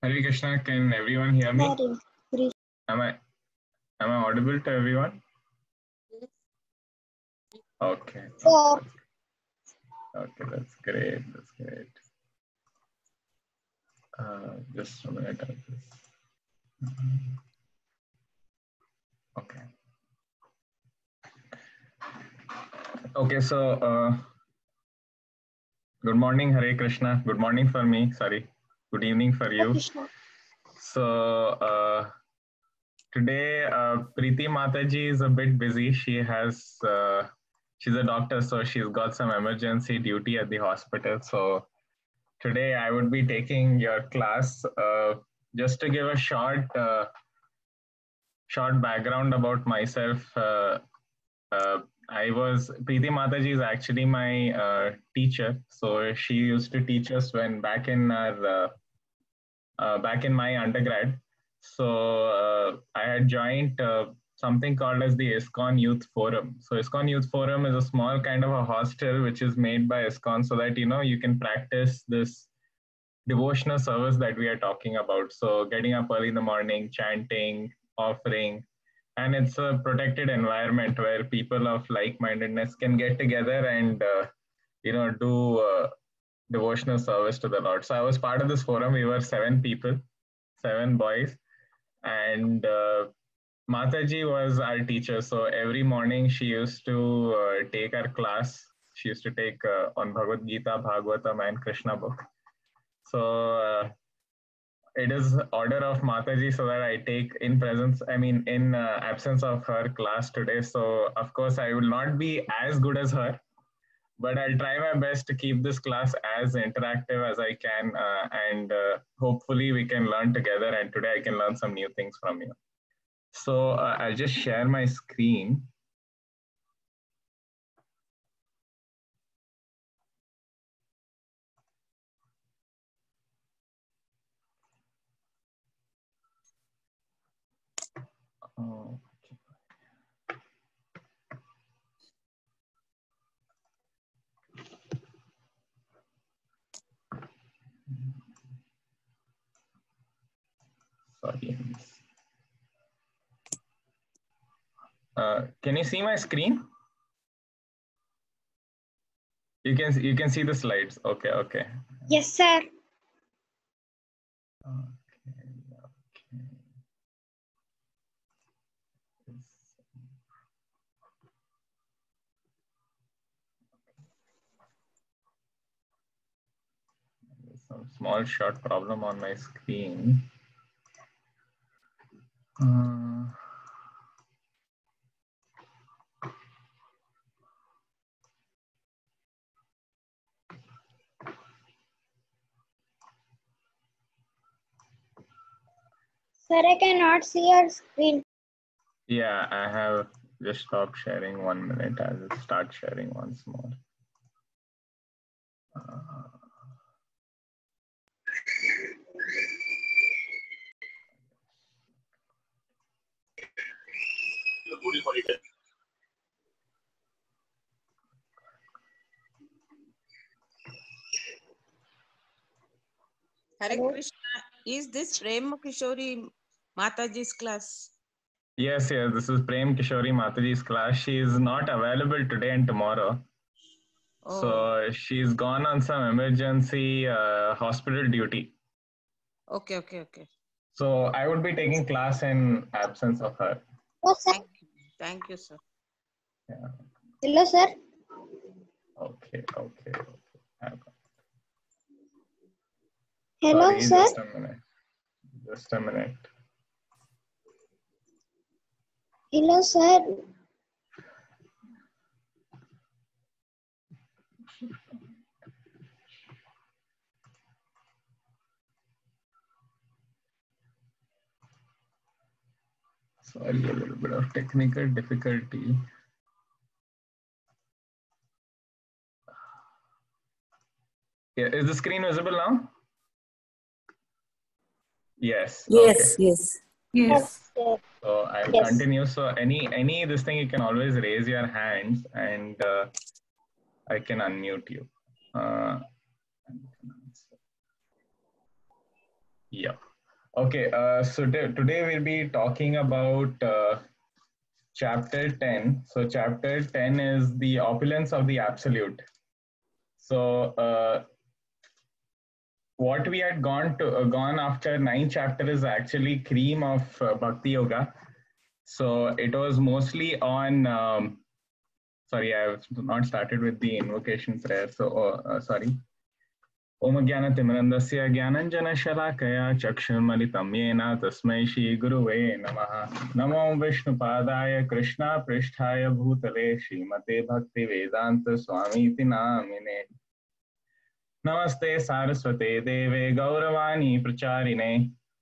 Hare Krishna, can everyone hear me? Am I audible to everyone? Okay. Okay, that's great. That's great. Just a minute. Okay. Okay, so good morning, Hare Krishna. Good morning for me. Sorry. Good evening for you. So today, Preeti Mataji is a bit busy. She's a doctor, so she's got some emergency duty at the hospital. So today I would be taking your class. Just to give a short background about myself. Preeti Mataji is actually my teacher. So she used to teach us when back in my undergrad. So I had joined something called as the ISKCON Youth Forum. So ISKCON Youth Forum is a small kind of a hostel which is made by ISKCON so that you can practice this devotional service that we are talking about. So getting up early in the morning, chanting, offering, and it's a protected environment where people of like-mindedness can get together and do devotional service to the Lord. So I was part of this forum. We were 7 people, 7 boys, and Mataji was our teacher. So every morning she used to take our class. She used to take on Bhagavad Gita, Bhagavatam, and Krishna book. So it is order of Mataji so that I take in absence of her class today. So of course I will not be as good as her, but I'll try my best to keep this class as interactive as I can, and hopefully we can learn together. And today I can learn some new things from you. So I'll just share my screen. Oh. Sorry. Can you see my screen? You can see the slides. Okay. Yes, sir. Okay. There's some small short problem on my screen. Sir, I cannot see your screen. Yeah, I have just stopped sharing 1 minute. I will start sharing once more. Hare Krishna, is this Prem Kishori Mataji's class? Yes, this is Prem Kishori Mataji's class. She is not available today and tomorrow. Oh. So she's gone on some emergency hospital duty. Okay. So I would be taking class in absence of her. Oh, sir. Thank you, sir. Yeah. Hello, sir. Okay. Hello, sorry, sir. Just a minute. Hello, sir. Sorry, a little bit of technical difficulty. Yeah, is the screen visible now? Yes. Yes, okay. yes. Sir. So I'll continue. So any this thing, you can always raise your hands and I can unmute you. Yeah. Okay, so today we'll be talking about chapter 10. So, chapter 10 is the opulence of the absolute. So, what we had gone after 9 chapter is actually cream of Bhakti Yoga. So, it was mostly on. Sorry, I have not started with the invocation prayer. So, sorry. ओम ज्ञानतिमिरन्दस्य ज्ञानञ्जनशलाकया चक्षुर्मलितं येन तस्मै श्रीगुरुवे नमः। नमो विष्णुपादाय कृष्णापृष्ठाय भूतले श्रीमते भक्तिवेदान्तस्वामीति नामिने। नमस्ते सारस्वते देवे गौरवाणी प्रचारिणे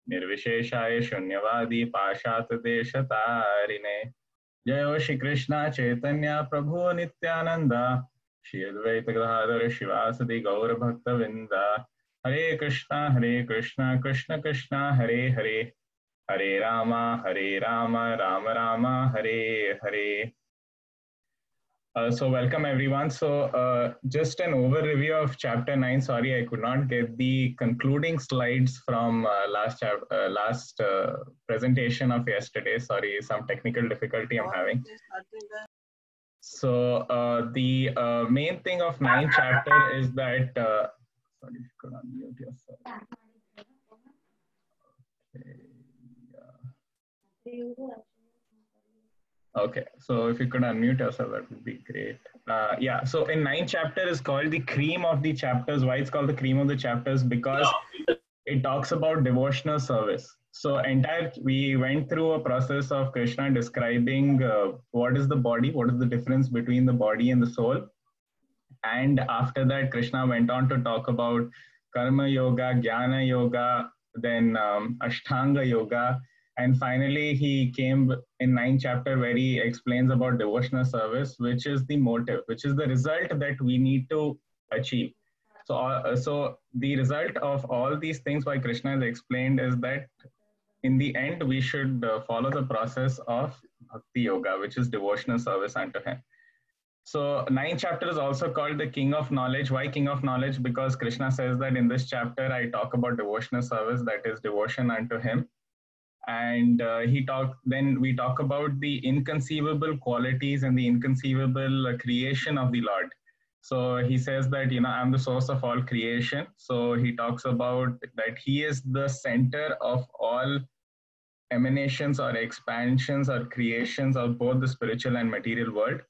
निर्विशेषाय शून्यवादी पाशातदेशतारिणे। जयो श्री कृष्ण चैतन्य प्रभु नित्यानंद श्री अद्वैत गदाधर शिवासदि गौर भक्त वृंदा। हरे कृष्णा कृष्ण कृष्णा हरे हरे, हरे Ram Ram Ram Hare Hare. So welcome everyone. So just an overview of chapter 9. Sorry, I could not get the concluding slides from last presentation of yesterday. Sorry, some technical difficulty I'm having. So the main thing of 9 chapter is that sorry, you could unmute yourself. Okay, so if you could unmute yourself, that would be great. Yeah, so in 9 chapter is called the cream of the chapters. Why it's called the cream of the chapters? Because it talks about devotional service. So we went through a process of Krishna describing what is the body, what is the difference between the body and the soul. And after that, Krishna went on to talk about Karma Yoga, Jnana Yoga, then Ashtanga Yoga. And finally, he came in 9th chapter where he explains about devotional service, which is the motive, which is the result that we need to achieve. So the result of all these things, why Krishna has explained, is that in the end, we should follow the process of Bhakti Yoga, which is devotional service unto him. So 9th chapter is also called the King of Knowledge. Why King of Knowledge? Because Krishna says that in this chapter I talk about devotional service, that is devotion unto him. And then we talk about the inconceivable qualities and the inconceivable creation of the Lord. So he says that, I'm the source of all creation. So he talks about that he is the center of all emanations or expansions or creations of both the spiritual and material world.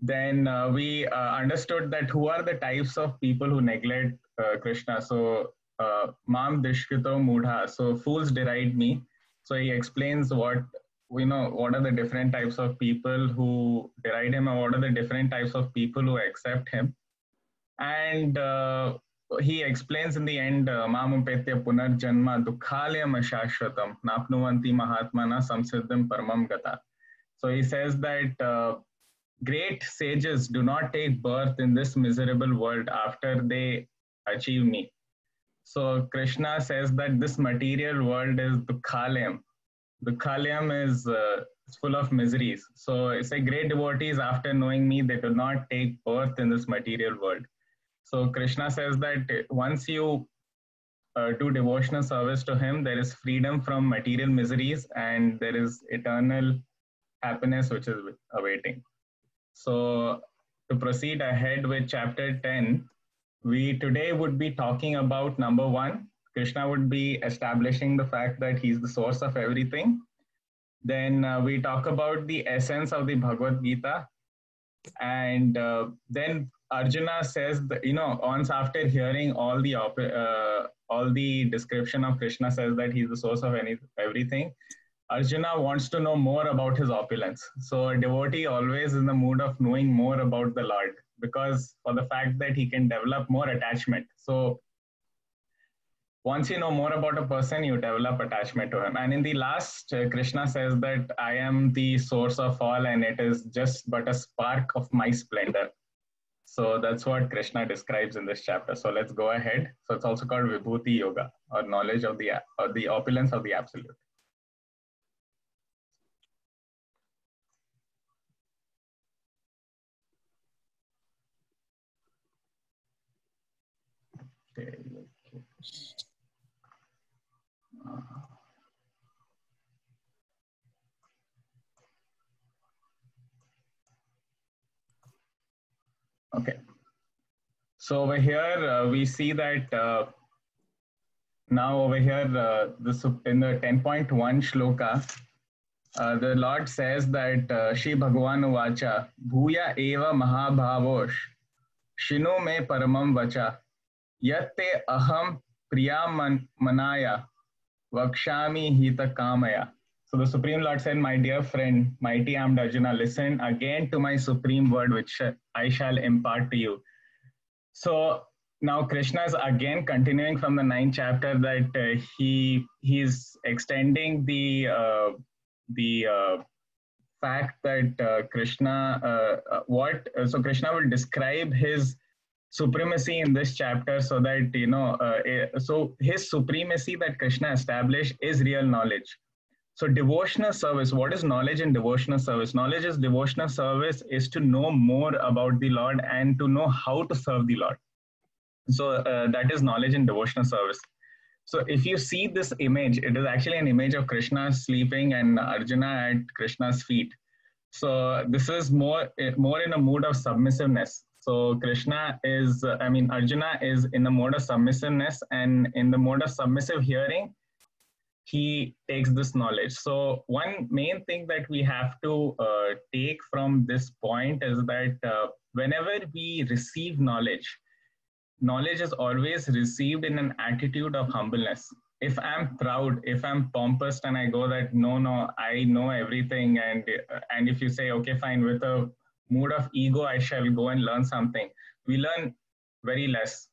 Then we understood that who are the types of people who neglect Krishna. So, Mam Dishkrito Mudha. So, fools deride me. So, he explains what are the different types of people who deride him, and what are the different types of people who accept him. And he explains in the end, Mamupetya Punarjanma Dukhalayam Ashashvatam Napnuvanti Mahatmana Samsiddham Paramam Gata. So, he says that great sages do not take birth in this miserable world after they achieve me. So Krishna says that this material world is Dukhalayam. Dukhalayam is full of miseries. So say great devotees, after knowing me, they do not take birth in this material world. So Krishna says that once you do devotional service to him, there is freedom from material miseries and there is eternal happiness which is awaiting. So to proceed ahead with chapter 10, we today would be talking about number 1. Krishna would be establishing the fact that he's the source of everything. Then we talk about the essence of the Bhagavad Gita. And then Arjuna says, that, once after hearing all the description of Krishna, says that he's the source of everything. Arjuna wants to know more about his opulence. So a devotee always in the mood of knowing more about the Lord, because for the fact that he can develop more attachment. So once you know more about a person, you develop attachment to him. And in the last, Krishna says that I am the source of all and it is just but a spark of my splendor. So that's what Krishna describes in this chapter. So let's go ahead. So it's also called Vibhuti Yoga, or knowledge of the opulence of the absolute. Okay. So over here, we see that now over here, this in the 10.1 shloka, the Lord says that Shri Bhagavan Vacha, Bhuya Eva Mahabhavosh, Shino Me Paramam Vacha, Yatte Aham Priya Manaya, Vakshami Hita Kamaya. So the Supreme Lord said, my dear friend, mighty armed Arjuna, listen again to my supreme word, which I shall impart to you. So now Krishna is again continuing from the 9th chapter that he's extending the fact that Krishna so Krishna will describe his supremacy in this chapter, so that so his supremacy that Krishna established is real knowledge. So devotional service, what is knowledge in devotional service? Knowledge is devotional service is to know more about the Lord and to know how to serve the Lord. So that is knowledge in devotional service. So if you see this image, it is actually an image of Krishna sleeping and Arjuna at Krishna's feet. So this is more in a mood of submissiveness. So Arjuna is in the mode of submissiveness, and in the mode of submissive hearing, he takes this knowledge. So one main thing that we have to take from this point is that whenever we receive knowledge, knowledge is always received in an attitude of humbleness. If I'm proud, if I'm pompous and I go that, no, I know everything. And if you say, okay, fine, with a mood of ego, I shall go and learn something. We learn very less.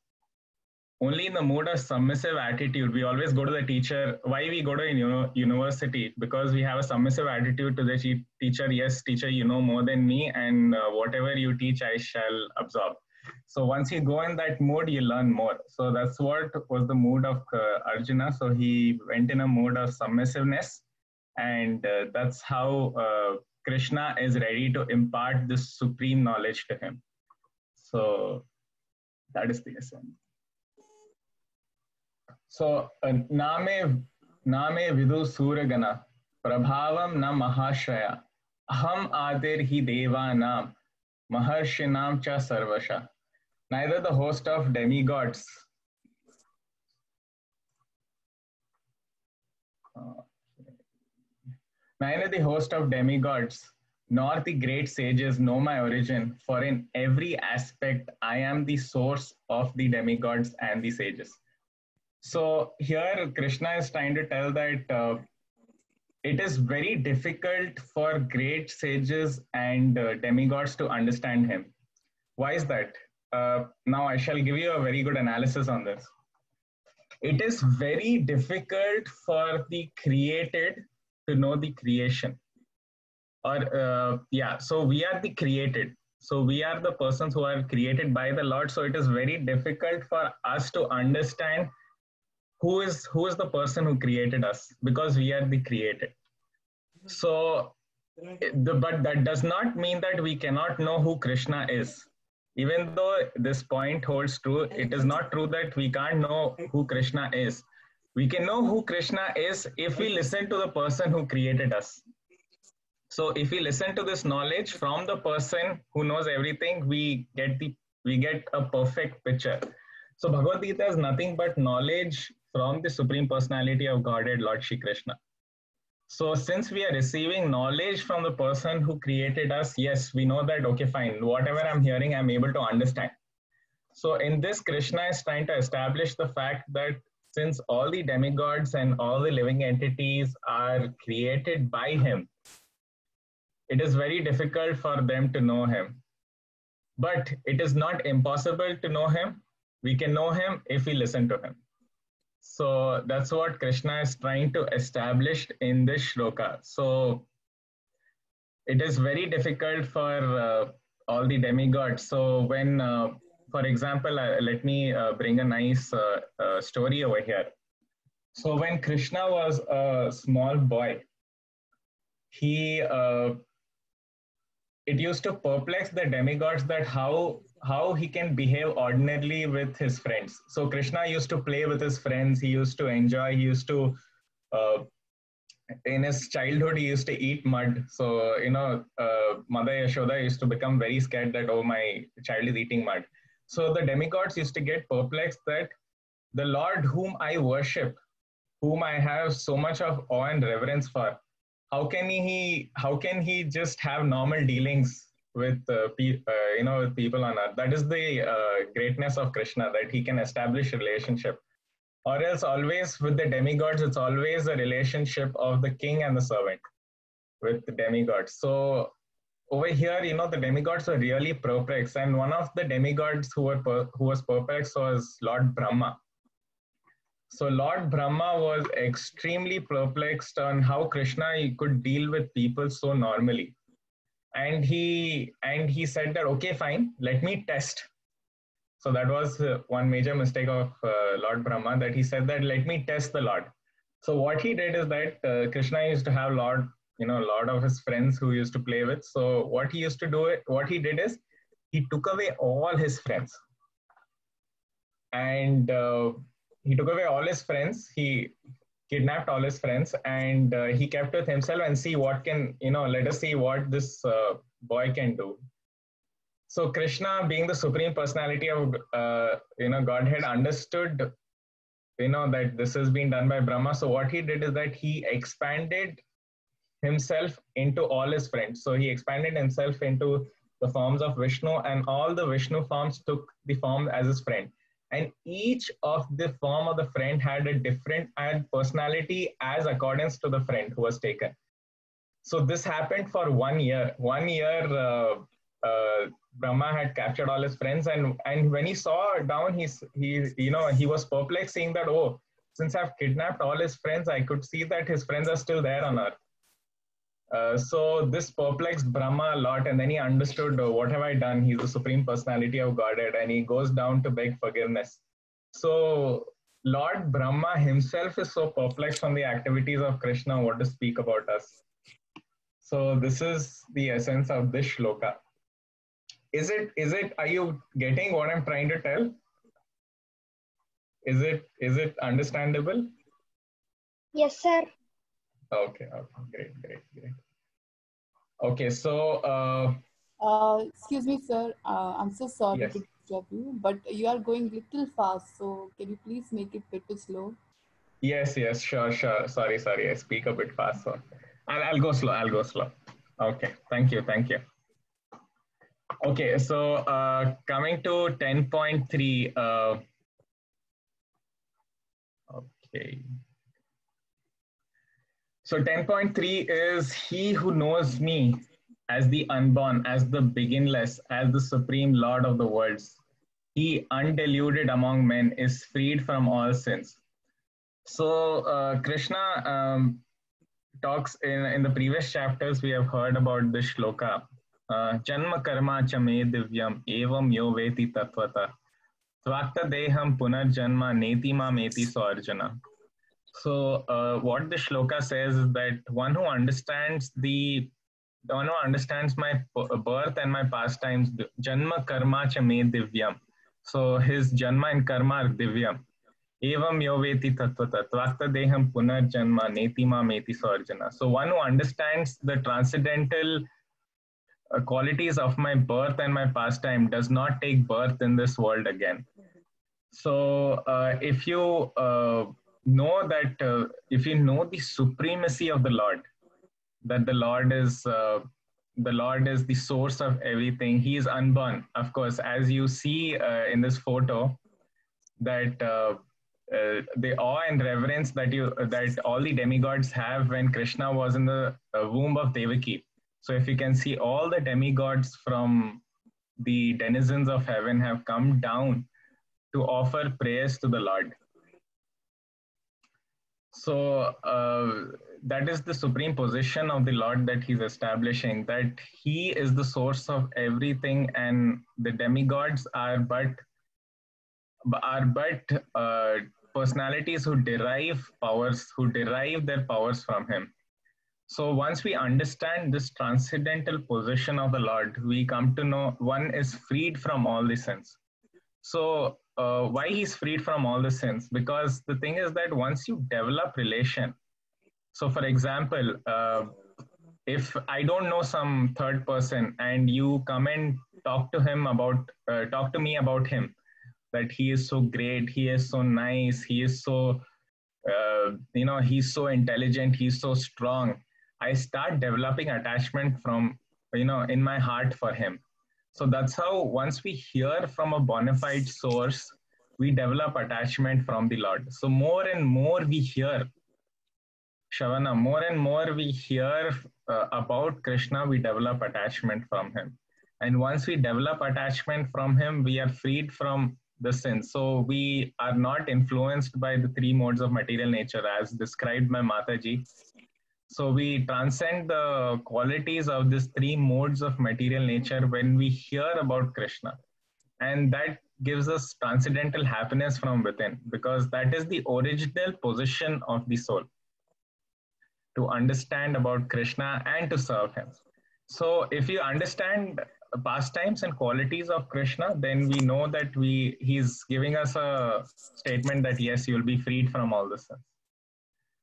Only in the mood of submissive attitude, we always go to the teacher. Why we go to university? Because we have a submissive attitude to the teacher. Yes, teacher, you know more than me, and whatever you teach, I shall absorb. So once you go in that mood, you learn more. So that's what was the mood of Arjuna. So he went in a mood of submissiveness, and that's how Krishna is ready to impart this supreme knowledge to him. So that is the essence. So Name Vidu Suragana Prabhavam na Mahashraya Aham Adir hi Devanam Maharshinam cha Sarvasha. Neither the host of demigods nor the great sages know my origin, for in every aspect I am the source of the demigods and the sages. So here Krishna is trying to tell that it is very difficult for great sages and demigods to understand him. Why is that? Now I shall give you a very good analysis on this. It is very difficult for the created to know the creation. So we are the created. So we are the persons who are created by the Lord. So it is very difficult for us to understand who is the person who created us, because we are the created. So, but that does not mean that we cannot know who Krishna is. Even though this point holds true, it is not true that we can't know who Krishna is. We can know who Krishna is if we listen to the person who created us. So if we listen to this knowledge from the person who knows everything, we get a perfect picture. So Bhagavad Gita is nothing but knowledge from the Supreme Personality of Godhead, Lord Shri Krishna. So since we are receiving knowledge from the person who created us, yes, we know that, okay, fine, whatever I'm hearing, I'm able to understand. So in this, Krishna is trying to establish the fact that since all the demigods and all the living entities are created by him, it is very difficult for them to know him. But it is not impossible to know him. We can know him if we listen to him. So that's what Krishna is trying to establish in this shloka. So it is very difficult for all the demigods. So when, for example, let me bring a nice story over here. So when Krishna was a small boy, it used to perplex the demigods that how he can behave ordinarily with his friends. So Krishna used to play with his friends. He used to enjoy. He used to in his childhood he used to eat mud. So Mother Yashoda used to become very scared that, oh, my child is eating mud. So the demigods used to get perplexed that the Lord whom I worship, whom I have so much of awe and reverence for, how can he just have normal dealings with with people on earth? That is the greatness of Krishna, that he can establish relationship. Or else always with the demigods, it's always a relationship of the king and the servant with the demigods. So over here, the demigods were really perplexed, and one of the demigods who was perplexed was Lord Brahma. So Lord Brahma was extremely perplexed on how Krishna could deal with people so normally. And he said that, okay, fine, let me test. So that was one major mistake of Lord Brahma, that he said that, let me test the Lord. So what he did is that Krishna used to have a lot of his friends who used to play with. So what he did is he took away all his friends, and he took away all his friends. He kidnapped all his friends, and he kept with himself and see what can, let us see what this boy can do. So Krishna, being the supreme personality of Godhead, understood that this has been done by Brahma. So what he did is that he expanded himself into all his friends. So he expanded himself into the forms of Vishnu, and all the Vishnu forms took the form as his friend. And each of the form of the friend had a different and personality as accordance to the friend who was taken. So this happened for 1 year. 1 year, Brahma had captured all his friends, and when he saw down, he was perplexed, seeing that, oh, since I've kidnapped all his friends, I could see that his friends are still there on earth. So this perplexed Brahma a lot, and then he understood, what have I done? He's the supreme personality of Godhead, and he goes down to beg forgiveness. So Lord Brahma himself is so perplexed from the activities of Krishna, what to speak about us. So this is the essence of this shloka. Are you getting what I'm trying to tell? Is it understandable? Yes, sir. Okay, great. Okay, so Excuse me, sir. I'm so sorry yes. to disturb you, but you are going little fast. So can you please make it bit slow? Yes, sure. Sorry. I speak a bit fast, so I'll go slow. Okay, thank you. Okay, so coming to 10.3. Okay. So 10.3 is, he who knows me as the unborn, as the beginless, as the supreme Lord of the worlds, he undeluded among men is freed from all sins. So Krishna talks in the previous chapters, we have heard about this shloka. Janma karma cha me divyam evam yo veti tatvata svakta deham punarjanma netima meti so arjuna. So what the shloka says is that one who understands my birth and my pastimes, janma karma cha me divyam. So his janma and karma are divyam. Evam yoveti tattvata tvakta deham punarjanma netima meti sarjana. So one who understands the transcendental qualities of my birth and my pastime does not take birth in this world again. So if you know the supremacy of the Lord, that the Lord is the source of everything. He is unborn, of course, as you see in this photo, that the awe and reverence that all the demigods have when Krishna was in the womb of Devaki. So if you can see, all the demigods from the denizens of heaven have come down to offer prayers to the Lord. So that is the supreme position of the Lord that he's establishing, that he is the source of everything, and the demigods are but personalities who derive their powers from him. So once we understand this transcendental position of the Lord, we come to know one is freed from all the sins. So why he's freed from all the sins? Because the thing is that once you develop relation, So for example, if I don't know some third person and you come and talk to him about, talk to me about him, that he is so great, he is so nice, he is so, he's so intelligent, he's so strong. I start developing attachment from, in my heart for him. So that's how once we hear from a bona fide source, we develop attachment from the Lord. So more and more we hear, Shavana, more and more we hear about Krishna, we develop attachment from him. And once we develop attachment from him, we are freed from the sin. So we are not influenced by the three modes of material nature as described by Mataji. So we transcend the qualities of these three modes of material nature when we hear about Krishna. And that gives us transcendental happiness from within, because that is the original position of the soul, to understand about Krishna and to serve him. So if you understand pastimes and qualities of Krishna, then we know that he's giving us a statement that yes, you'll be freed from all the sins.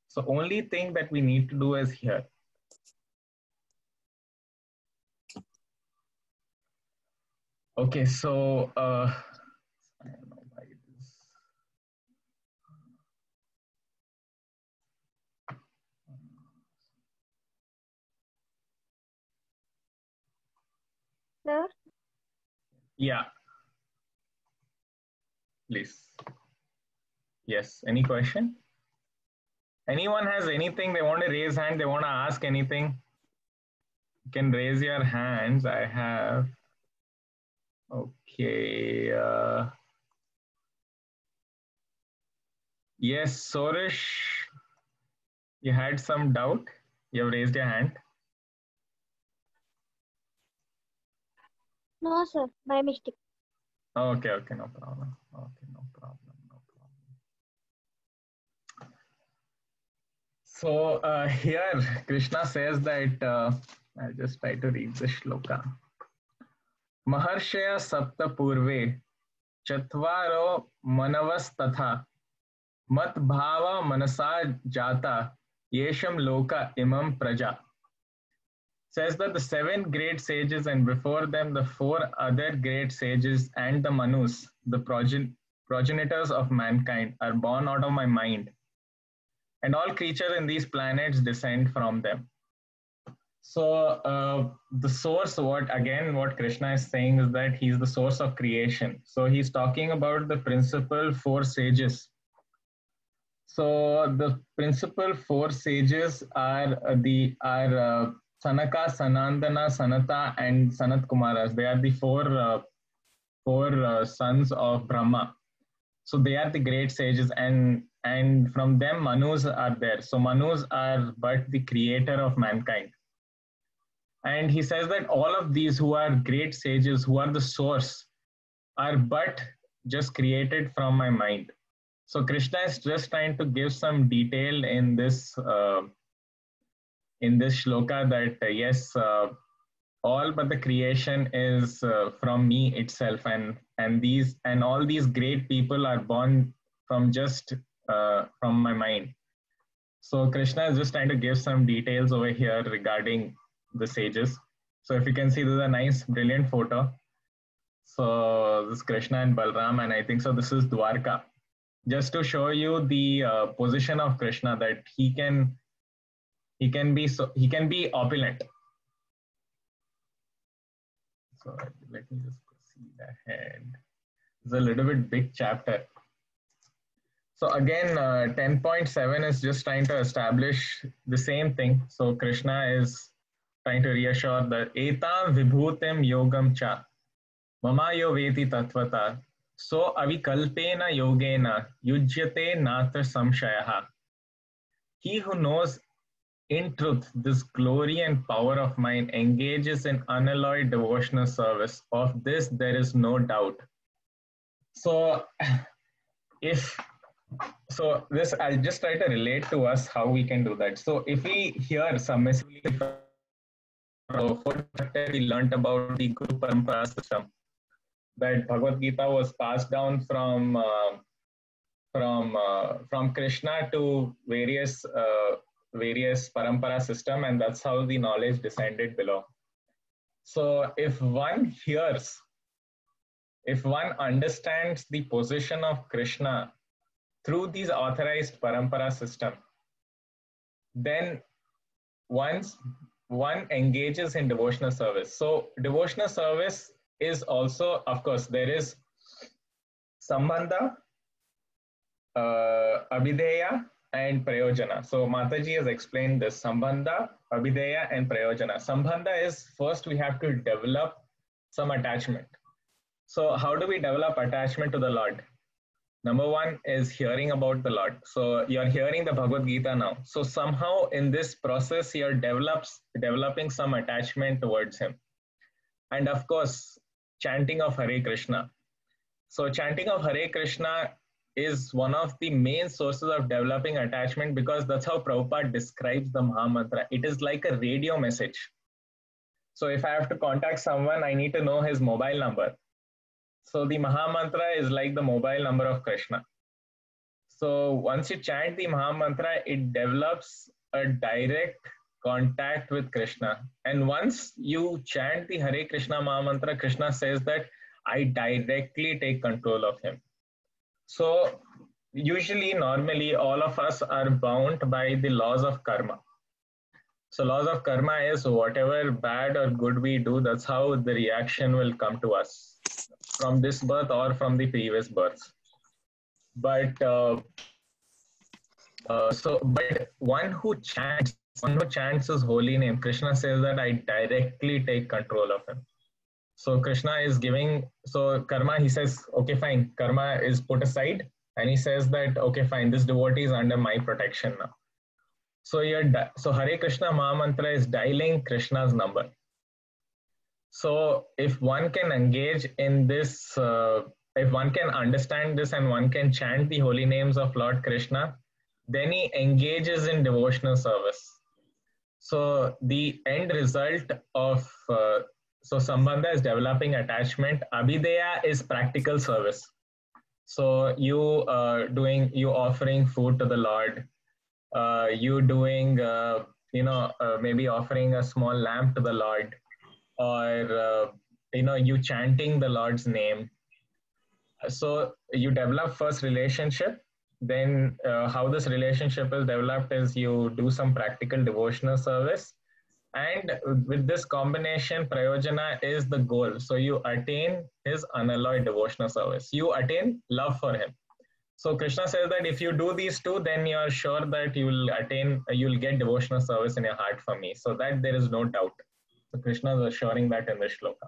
So only thing that we need to do is hear. Okay, so I don't know why it is. Sir, Yeah. Please. Yes. Any question? Anyone has anything they want to raise hand? They want to ask anything? You can raise your hands. I have. Okay. Yes, Sorish, you had some doubt. You have raised your hand. no, sir, by mistake. Okay, okay, no problem. Okay, no problem, no problem. So here Krishna says that, I'll just try to read the shloka. Maharshaya sapta purve chatvaro manavastatha mat bhava manasa jata yesham loka imam praja. Says that the 7 great sages and before them the 4 other great sages and the Manus, the progenitors of mankind, are born out of my mind. And all creatures in these planets descend from them. So the source, what Krishna is saying is that he's the source of creation. So he's talking about the principal 4 sages. So the principal 4 sages are Sanaka, Sanandana, Sanata, and Sanat Kumaras. They are the four sons of Brahma. So they are the great sages, and from them Manus are there. So Manus are but the creator of mankind. And he says that all of these who are great sages, who are the source, are but just created from my mind. So Krishna is just trying to give some detail in this shloka that yes, all but the creation is from me itself, and all these great people are born from just from my mind. So Krishna is just trying to give some details over here regarding the sages. So if you can see, this is a nice, brilliant photo. So this is Krishna and Balram, and I think so this is Dwarka. Just to show you the position of Krishna, that he can be opulent. So let me just proceed ahead. It's a little bit big chapter. So again, 10.7 is just trying to establish the same thing. So Krishna is trying to reassure that etam vibhutim yogam cha mama yo veti tatvata so avikalpena yogena yujyate natra samshayaha. He who knows in truth this glory and power of mine engages in unalloyed devotional service. Of this there is no doubt. So this I'll just try to relate to us how we can do that. So if we hear submissively from we learned about the Guru Parampara system, that Bhagavad Gita was passed down from Krishna to various various parampara system, and that's how the knowledge descended below. So if one hears, if one understands the position of Krishna through these authorized parampara system, then once one engages in devotional service. So devotional service is also, of course, there is Sambandha, Abhideya, and Prayojana. So Mataji has explained this Sambandha, Abhideya, and Prayojana. Sambandha is first we have to develop some attachment. So how do we develop attachment to the Lord? Number one is hearing about the Lord. So you're hearing the Bhagavad Gita now. So somehow in this process, you're developing some attachment towards Him. And of course, chanting of Hare Krishna. So chanting of Hare Krishna is one of the main sources of developing attachment, because that's how Prabhupada describes the Maha Mantra. It is like a radio message. So if I have to contact someone, I need to know his mobile number. So the Maha Mantra is like the mobile number of Krishna. So once you chant the Maha Mantra, it develops a direct contact with Krishna. And once you chant the Hare Krishna Maha Mantra, Krishna says that I directly take control of him. So usually, normally, all of us are bound by the laws of karma. So laws of karma is whatever bad or good we do, that's how the reaction will come to us from this birth or from the previous births. But but one who chants his holy name, Krishna says that I directly take control of him. So Krishna is giving, so karma, he says, okay, fine, karma is put aside, and he says that, okay, fine, this devotee is under my protection now. So so Hare Krishna Maha Mantra is dialing Krishna's number. So if one can engage in this, if one can understand this and one can chant the holy names of Lord Krishna, then he engages in devotional service. So the end result of, so Sambandha is developing attachment, Abhideya is practical service. So you offering food to the Lord, you doing, maybe offering a small lamp to the Lord, or, you chanting the Lord's name. So you develop first relationship, then how this relationship is developed is you do some practical devotional service. And with this combination, Prayojana is the goal. So you attain his unalloyed devotional service. You attain love for him. So Krishna says that if you do these two, then you are sure that you'll get devotional service in your heart for me. So that there is no doubt. So Krishna is assuring that in the shloka.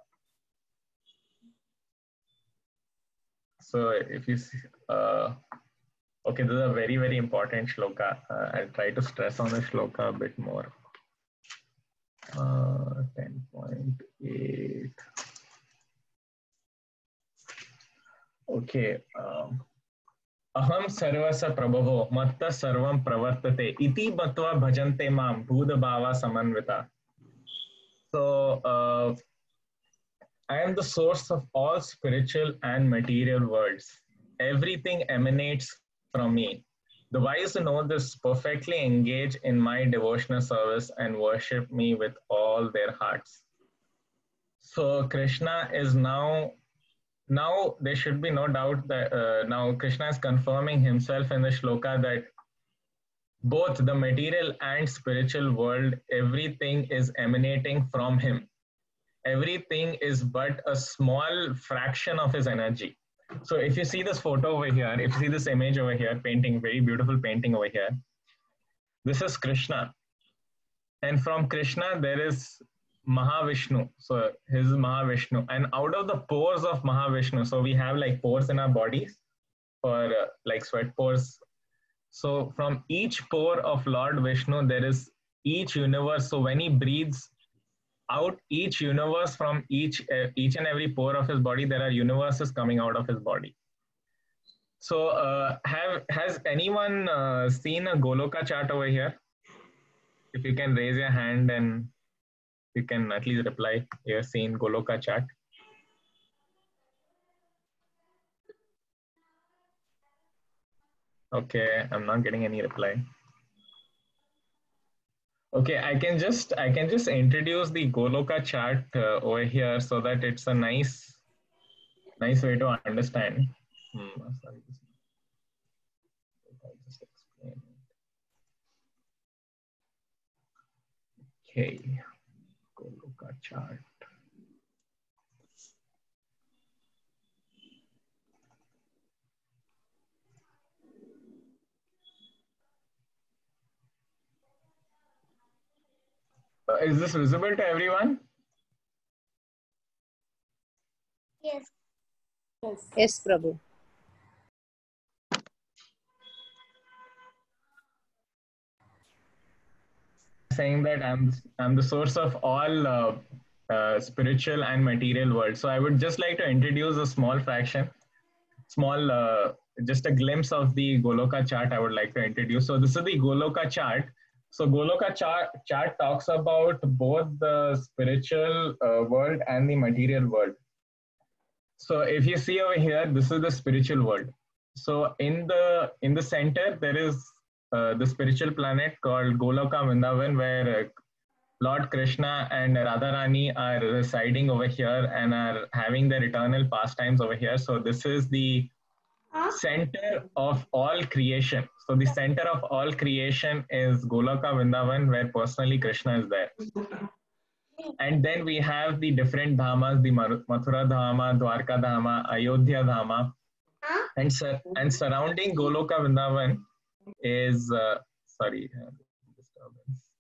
So if you see, okay, this is a very, very important shloka. I'll try to stress on the shloka a bit more. 10.8. Okay. Aham sarvasa prabhavo matta sarvam pravartate iti matva bhajante mam bhudabhava samanvita. So I am the source of all spiritual and material worlds. Everything emanates from me. The wise who know this perfectly engage in my devotional service and worship me with all their hearts. So Krishna is now there should be no doubt that now Krishna is confirming himself in the shloka that both the material and spiritual world, everything is emanating from him. Everything is but a small fraction of his energy. So if you see this photo over here, if you see this image over here, painting, very beautiful painting over here, this is Krishna. And from Krishna, there is Mahavishnu. So his is Mahavishnu. And out of the pores of Mahavishnu, so we have like pores in our bodies, or like sweat pores. So from each pore of Lord Vishnu, there is each universe. So when he breathes out each universe from each and every pore of his body, there are universes coming out of his body. So has anyone seen a Goloka chart over here? If you can raise your hand and you can at least reply, you've seen Goloka chart. Okay, I'm not getting any reply. Okay, I can just introduce the Goloka chart over here so that it's a nice way to understand. Sorry, I'll just explain. Okay, Goloka chart. Is this visible to everyone? Yes. Yes. Yes, Prabhu. Saying that I'm the source of all spiritual and material world. So I would just like to introduce a small fraction, small just a glimpse of the Goloka chart. I would like to introduce. So this is the Goloka chart. So Goloka chart talks about both the spiritual world and the material world. So if you see over here, this is the spiritual world. So in the center there is the spiritual planet called Goloka Vrindavan, where Lord Krishna and Radharani are residing over here and are having their eternal pastimes over here. So this is the center of all creation. So the center of all creation is Goloka Vrindavan, where personally Krishna is there. And then we have the different dhamas, the Mathura Dhama, Dwarka Dhama, Ayodhya Dhama, and surrounding Goloka Vrindavan is disturbance.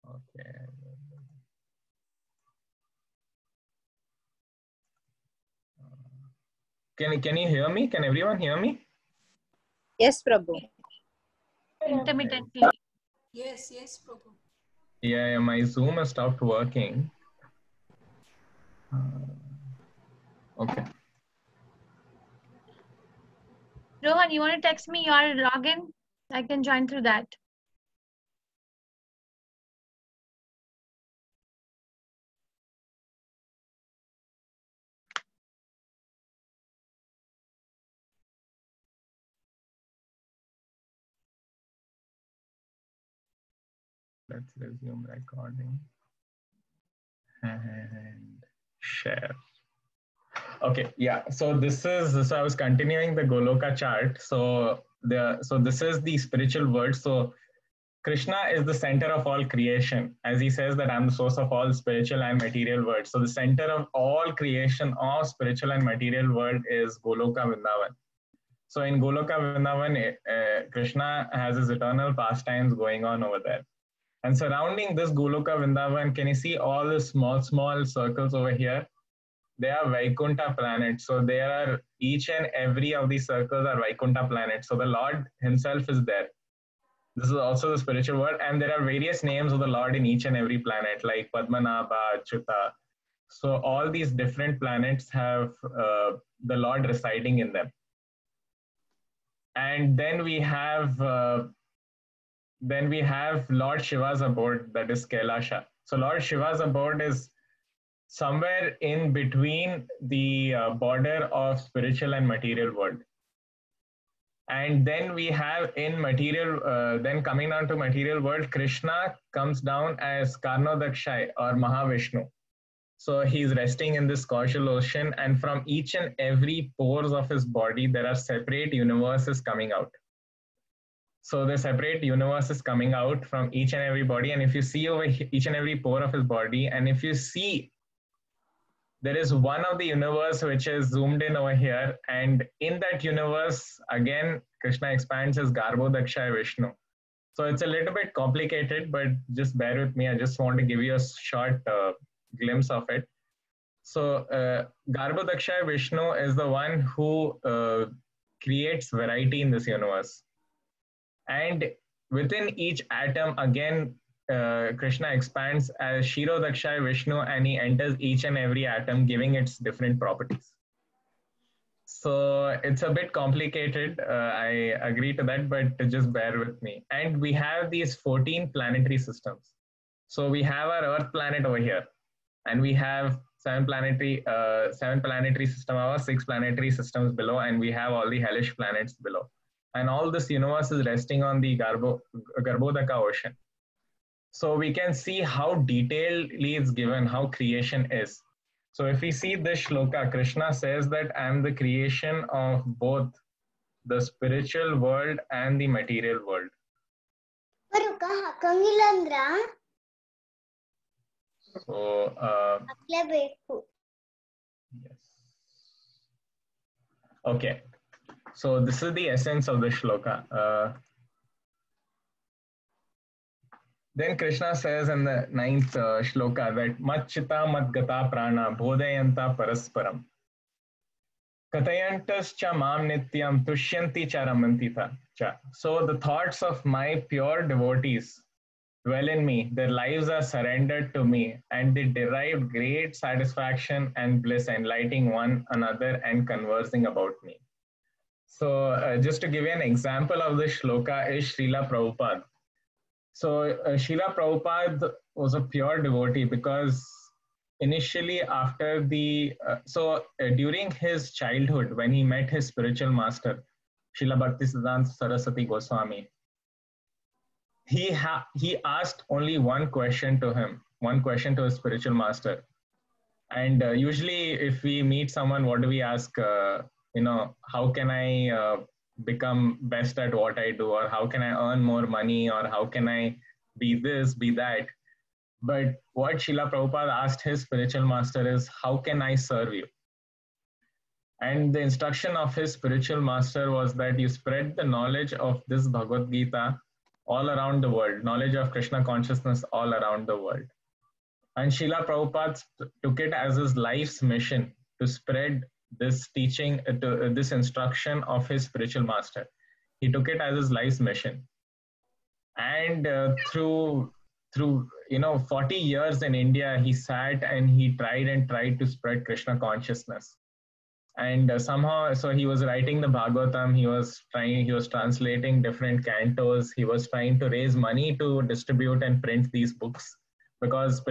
Okay. Can you hear me? Can everyone hear me? Yes, Prabhu. Intermittently. Yes, Prabhu. Yeah, my Zoom has stopped working. Okay. Rohan, you want to text me your login? I can join through that. Let's resume recording and share. Okay, yeah. So I was continuing the Goloka chart. So this is the spiritual world. So Krishna is the center of all creation, as he says that I'm the source of all spiritual and material world. So the center of all creation of spiritual and material world is Goloka Vrindavan. So in Goloka Vrindavan, Krishna has his eternal pastimes going on over there. And surrounding this Goloka Vrindavan, can you see all the small circles over here? They are Vaikuntha planets. So there are each and every of these circles are Vaikuntha planets. So the Lord himself is there. This is also the spiritual world. And there are various names of the Lord in each and every planet, like Padmanabha, Achyuta. So all these different planets have the Lord residing in them. And then we have Lord Shiva's abode, that is Kailasha. So Lord Shiva's abode is somewhere in between the border of spiritual and material world. And then we have in material, then coming down to material world, Krishna comes down as Karnodakshay or Mahavishnu. So he's resting in this causal ocean, and from each and every pores of his body, there are separate universes coming out. So the separate universes coming out from each and every body. And if you see over each and every pore of his body, and if you see, there is one of the universe which is zoomed in over here. And in that universe, again, Krishna expands as Garbhodakshay Vishnu. So it's a little bit complicated, but just bear with me. I just want to give you a short glimpse of it. So Garbhodakshay Vishnu is the one who creates variety in this universe. And within each atom, again, Krishna expands as Kshirodakshay Vishnu, and he enters each and every atom, giving its different properties. So it's a bit complicated. I agree to that, but just bear with me. And we have these 14 planetary systems. So we have our Earth planet over here, and we have seven planetary system above, 6 planetary systems below, and we have all the hellish planets below. And all this universe is resting on the Garbhodaka ocean. So we can see how detailedly it's given, how creation is. So if we see this shloka, Krishna says that I am the creation of both the spiritual world and the material world. So, yes. Okay. So this is the essence of the shloka. Then Krishna says in the 9th shloka that Matchita Matgata Prana Bodhayanta Parasparam Katayantascha Mam Nityam Tushyanti Charamantita Cha. So the thoughts of my pure devotees dwell in me, their lives are surrendered to me, and they derive great satisfaction and bliss, enlightening one another and conversing about me. So just to give you an example of this shloka is Srila Prabhupada. So Srila Prabhupada was a pure devotee because initially after the, during his childhood, when he met his spiritual master, Srila Bhaktisiddhanta Saraswati Goswami, he asked only one question to him, one question to his spiritual master. And usually if we meet someone, what do we ask? How can I become best at what I do, or how can I earn more money, or how can I be this, be that? But what Srila Prabhupada asked his spiritual master is, how can I serve you? And the instruction of his spiritual master was that you spread the knowledge of this Bhagavad Gita all around the world, knowledge of Krishna consciousness all around the world. And Srila Prabhupada took it as his life's mission to spread this teaching, this instruction of his spiritual master. He took it as his life's mission. And through 40 years in India, he sat and he tried to spread Krishna consciousness. And somehow, so he was writing the Bhagavatam, he was translating different cantos, he was trying to raise money to distribute and print these books, because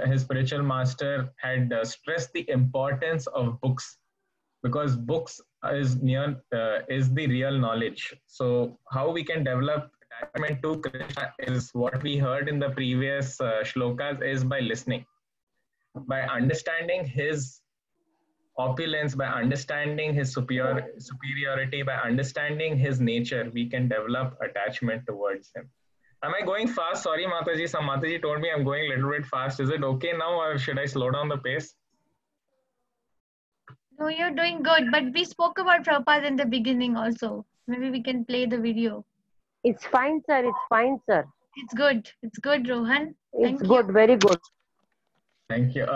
his spiritual master had stressed the importance of books, because books is the real knowledge. So how we can develop attachment to Krishna is what we heard in the previous shlokas, is by listening, by understanding his opulence, by understanding his superiority, by understanding his nature, we can develop attachment towards him. Am I going fast? Sorry, Mataji. Some Mataji told me I'm going a little bit fast. Is it okay now, or should I slow down the pace? No, you're doing good. But we spoke about Prabhupada in the beginning also. Maybe we can play the video. It's fine, sir. It's fine, sir. It's good. It's good, Rohan. It's good. Very good. Thank you.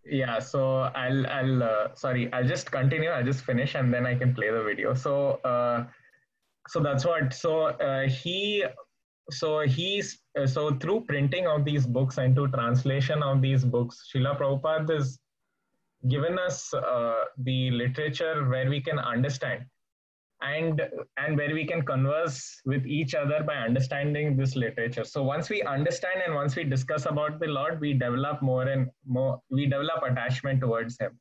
Yeah, so I'll just continue. I'll just finish and then I can play the video. So that's what. So through printing of these books and to translation of these books, Srila Prabhupada has given us the literature where we can understand and where we can converse with each other by understanding this literature. So once we understand and once we discuss about the Lord, we develop we develop attachment towards him.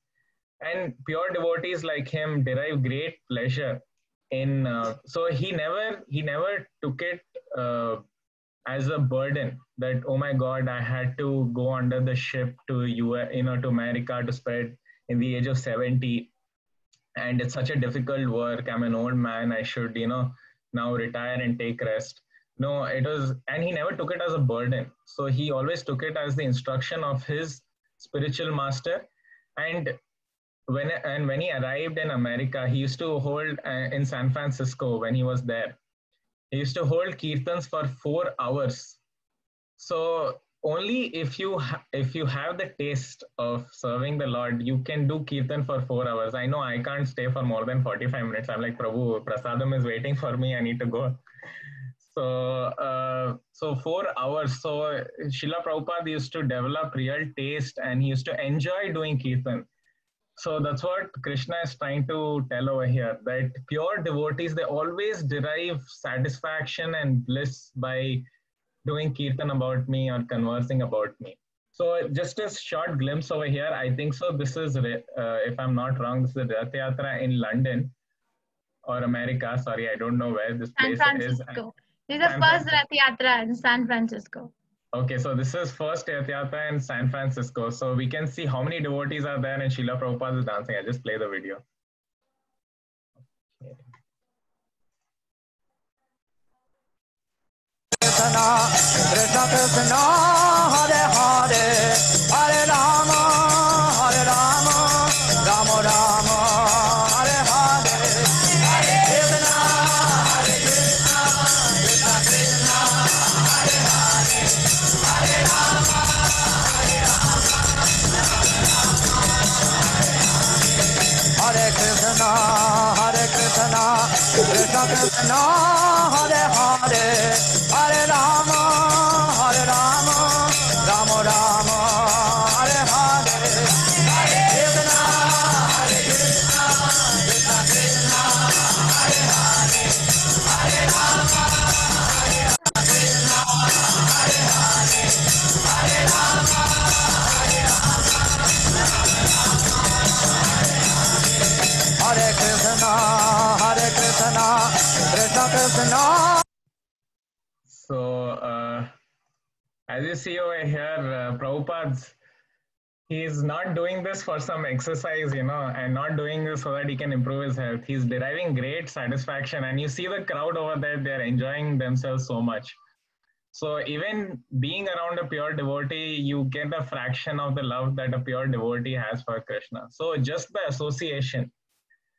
And pure devotees like him derive great pleasure in, so he never took it as a burden that, oh my God, I had to go under the ship to to America to spread in the age of 70. And it's such a difficult work. I'm an old man. I should, now retire and take rest. No, and he never took it as a burden. So he always took it as the instruction of his spiritual master. And when he arrived in America, he used to hold in San Francisco when he was there. He used to hold kirtans for 4 hours. So only if you have the taste of serving the Lord, you can do kirtan for 4 hours. I know I can't stay for more than 45 minutes. I'm like, Prabhu, prasadam is waiting for me. I need to go. So 4 hours. So Srila Prabhupada used to develop real taste and he used to enjoy doing kirtan. So that's what Krishna is trying to tell over here, that pure devotees, they always derive satisfaction and bliss by doing kirtan about me or conversing about me. So just a short glimpse over here. I think so. This is, if I'm not wrong, this is the Rath Yatra in London or America. Sorry, I don't know where this San place is. Francisco. This is the San first Francisco. Rath Yatra in San Francisco. Okay, so this is first Rath Yatra in San Francisco. So we can see how many devotees are there and Srila Prabhupada is dancing. I just play the video. Okay. Krishna Krishna Hare Hare Hare Rama Rama Rama Hare Hare Hare Krishna Krishna Krishna Hare Hare Hare Rama Hare Krishna Krishna Krishna Hare Hare Hare Rama Rama Rama Hare Hare Hare Krishna Krishna Krishna Hare Hare Hare Rama Krishna Hare Hare Hare Rama Hare Krishna Krishna Krishna. So, as you see over here, Prabhupada's, he is not doing this for some exercise, and not doing this so that he can improve his health. He's deriving great satisfaction, and you see the crowd over there, they're enjoying themselves so much. So even being around a pure devotee, you get a fraction of the love that a pure devotee has for Krishna. So just by association.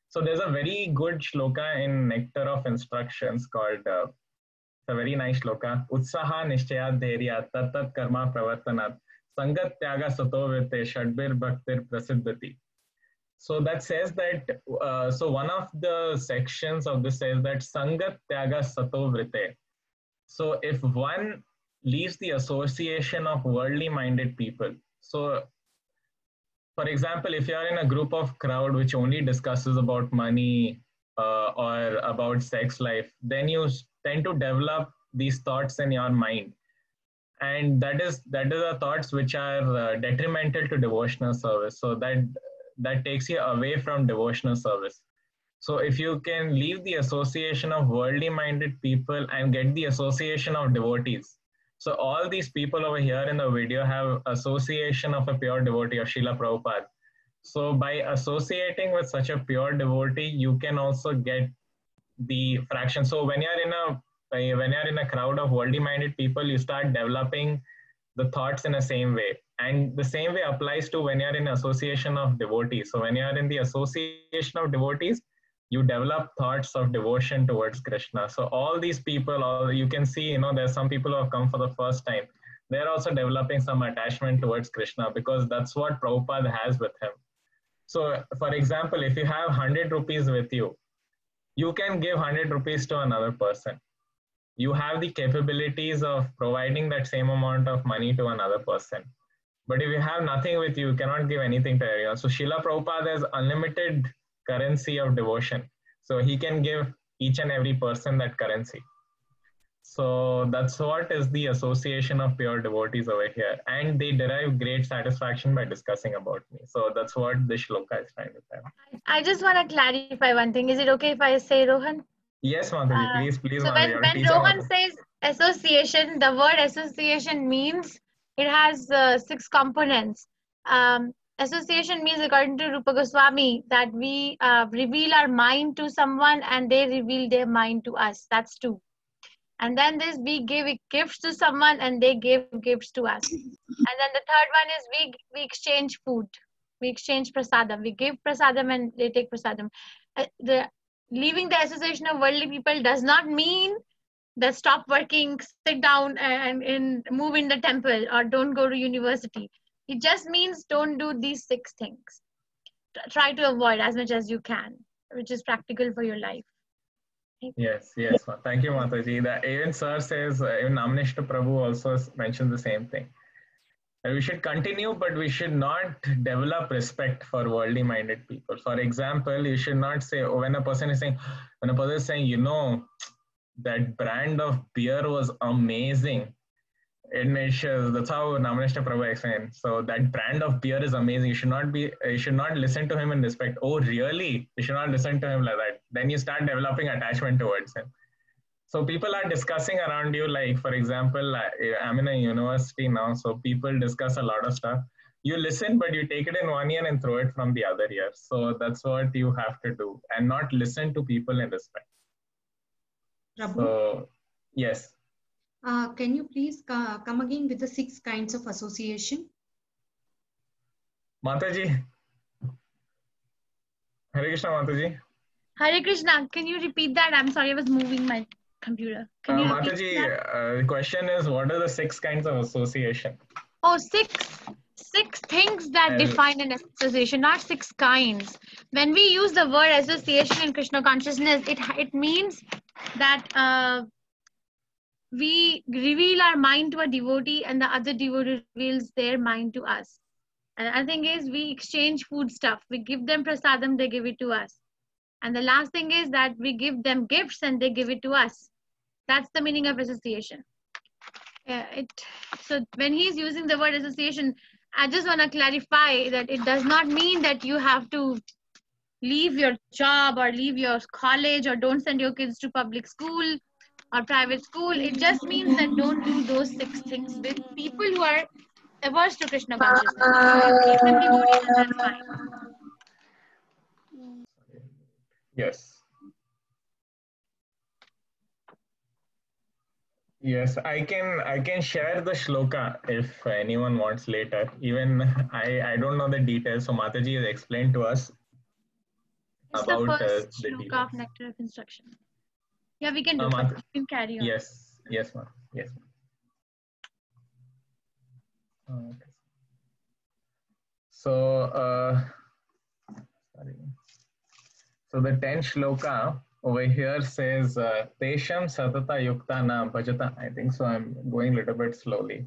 So there's a very good shloka in Nectar of Instructions called, it's a very nice shloka, Utsaha Nishtaya Dherya Tat Karma Pravartanat Sangat Tyaga Satovite Shadbir Bhaktir Prasiddhati. So that says that, so one of the sections of this says that Sangat Tyaga Satovrite. So if one leaves the association of worldly minded people, so for example, if you are in a group of crowd which only discusses about money or about sex life, then you tend to develop these thoughts in your mind. And that is the thoughts which are detrimental to devotional service. So that takes you away from devotional service. So if you can leave the association of worldly minded people and get the association of devotees. So all these people over here in the video have association of a pure devotee of Srila Prabhupada. So by associating with such a pure devotee, you can also get the fraction. So when you're in a crowd of worldly minded people, you start developing the thoughts in the same way. And the same way applies to when you're in association of devotees. So when you're in the association of devotees, you develop thoughts of devotion towards Krishna. So all these people, you can see, there's some people who have come for the first time. They're also developing some attachment towards Krishna because that's what Prabhupada has with him. So for example, if you have 100 rupees with you, you can give 100 rupees to another person. You have the capabilities of providing that same amount of money to another person. But if you have nothing with you, you cannot give anything to anyone. So Srila Prabhupada has unlimited currency of devotion. So he can give each and every person that currency. So that's what is the association of pure devotees over here. And they derive great satisfaction by discussing about me. So that's what this shloka is trying to tell. I just want to clarify one thing. Is it okay if I say Rohan? Yes, Mataji, please. So when Rohan says association, the word association means it has 6 components. Association means, according to Rupa Goswami, that we reveal our mind to someone and they reveal their mind to us. That's 2. And then we give gifts to someone and they give gifts to us. And then the third one is we exchange food. We exchange prasadam. We give prasadam and they take prasadam. Leaving the association of worldly people does not mean that stop working, sit down and move in the temple or don't go to university. It just means don't do these 6 things. Try to avoid as much as you can, which is practical for your life. Yes. Thank you, Mataji. Even sir says, even Namanishta Prabhu also mentions the same thing. We should continue, but we should not develop respect for worldly minded people. For example, you should not say, when a person is saying, that brand of beer was amazing. That's how Namanishta Prabhu explained. So that brand of beer is amazing. You should not listen to him in respect. Oh, really? You should not listen to him like that. Then you start developing attachment towards him. So people are discussing around you, like, for example, I'm in a university now, so people discuss a lot of stuff. You listen, but you take it in one ear and throw it from the other ear. So that's what you have to do, and not listen to people in respect. Prabhu, So, yes. can you please come again with the 6 kinds of association? Mataji. Hare Krishna, Mataji. Hare Krishna, can you repeat that? I'm sorry, I was moving my computer. Can you repeat Mataji, that? the question is, what are the 6 kinds of association? Oh, six things that define an association, not 6 kinds. When we use the word association in Krishna consciousness, it means that we reveal our mind to a devotee and the other devotee reveals their mind to us. And the other thing is we exchange food stuff. We give them prasadam, they give it to us. And the last thing is that we give them gifts and they give it to us. That's the meaning of association. So when he's using the word association, I just want to clarify that it does not mean that you have to leave your job or leave your college or don't send your kids to public school or private school. It just means that don't do those 6 things with people who are averse to Krishna consciousness. Keep them devotees and that's fine. Yes. Yes, I can share the shloka if anyone wants later. Even I don't know the details, so Mataji has explained to us It's about the first the shloka details. of Nectar of Instruction. Yeah, we can do Mat- it. You can carry on. Yes, ma'am. Yes, ma'am. Okay. So, sorry. So the 10th shloka over here says, Tesham satata yuktana bhajata. I think so. I'm going a little bit slowly.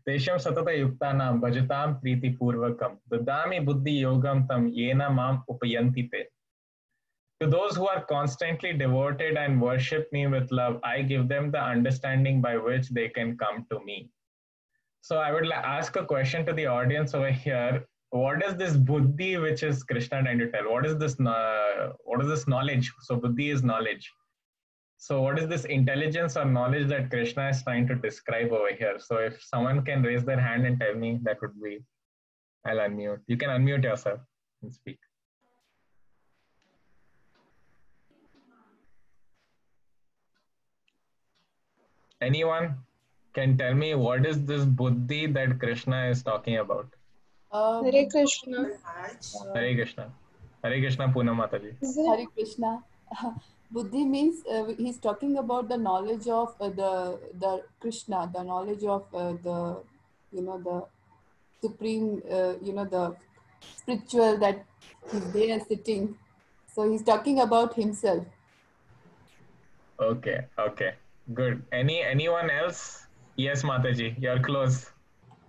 Tesham satata yuktana bhajatam priti purvakam. Dadami buddhi yogam tam yena mam upayanti te. To those who are constantly devoted and worship me with love, I give them the understanding by which they can come to me. So I would ask a question to the audience over here. What is this buddhi which is Krishna trying to tell? What is this knowledge? So buddhi is knowledge. So what is this intelligence or knowledge that Krishna is trying to describe over here? So if someone can raise their hand and tell me, that would be, I'll unmute. You can unmute yourself and speak. Anyone can tell me what is this buddhi that Krishna is talking about? Hare Krishna. Hare Krishna. Hare Krishna, Poonam Mataji. Hare Krishna. Buddhi means he's talking about the knowledge of the Krishna, the knowledge of the supreme, the spiritual that is there sitting. So he's talking about himself. Okay, good. Anyone else? Yes, Mataji, you're close.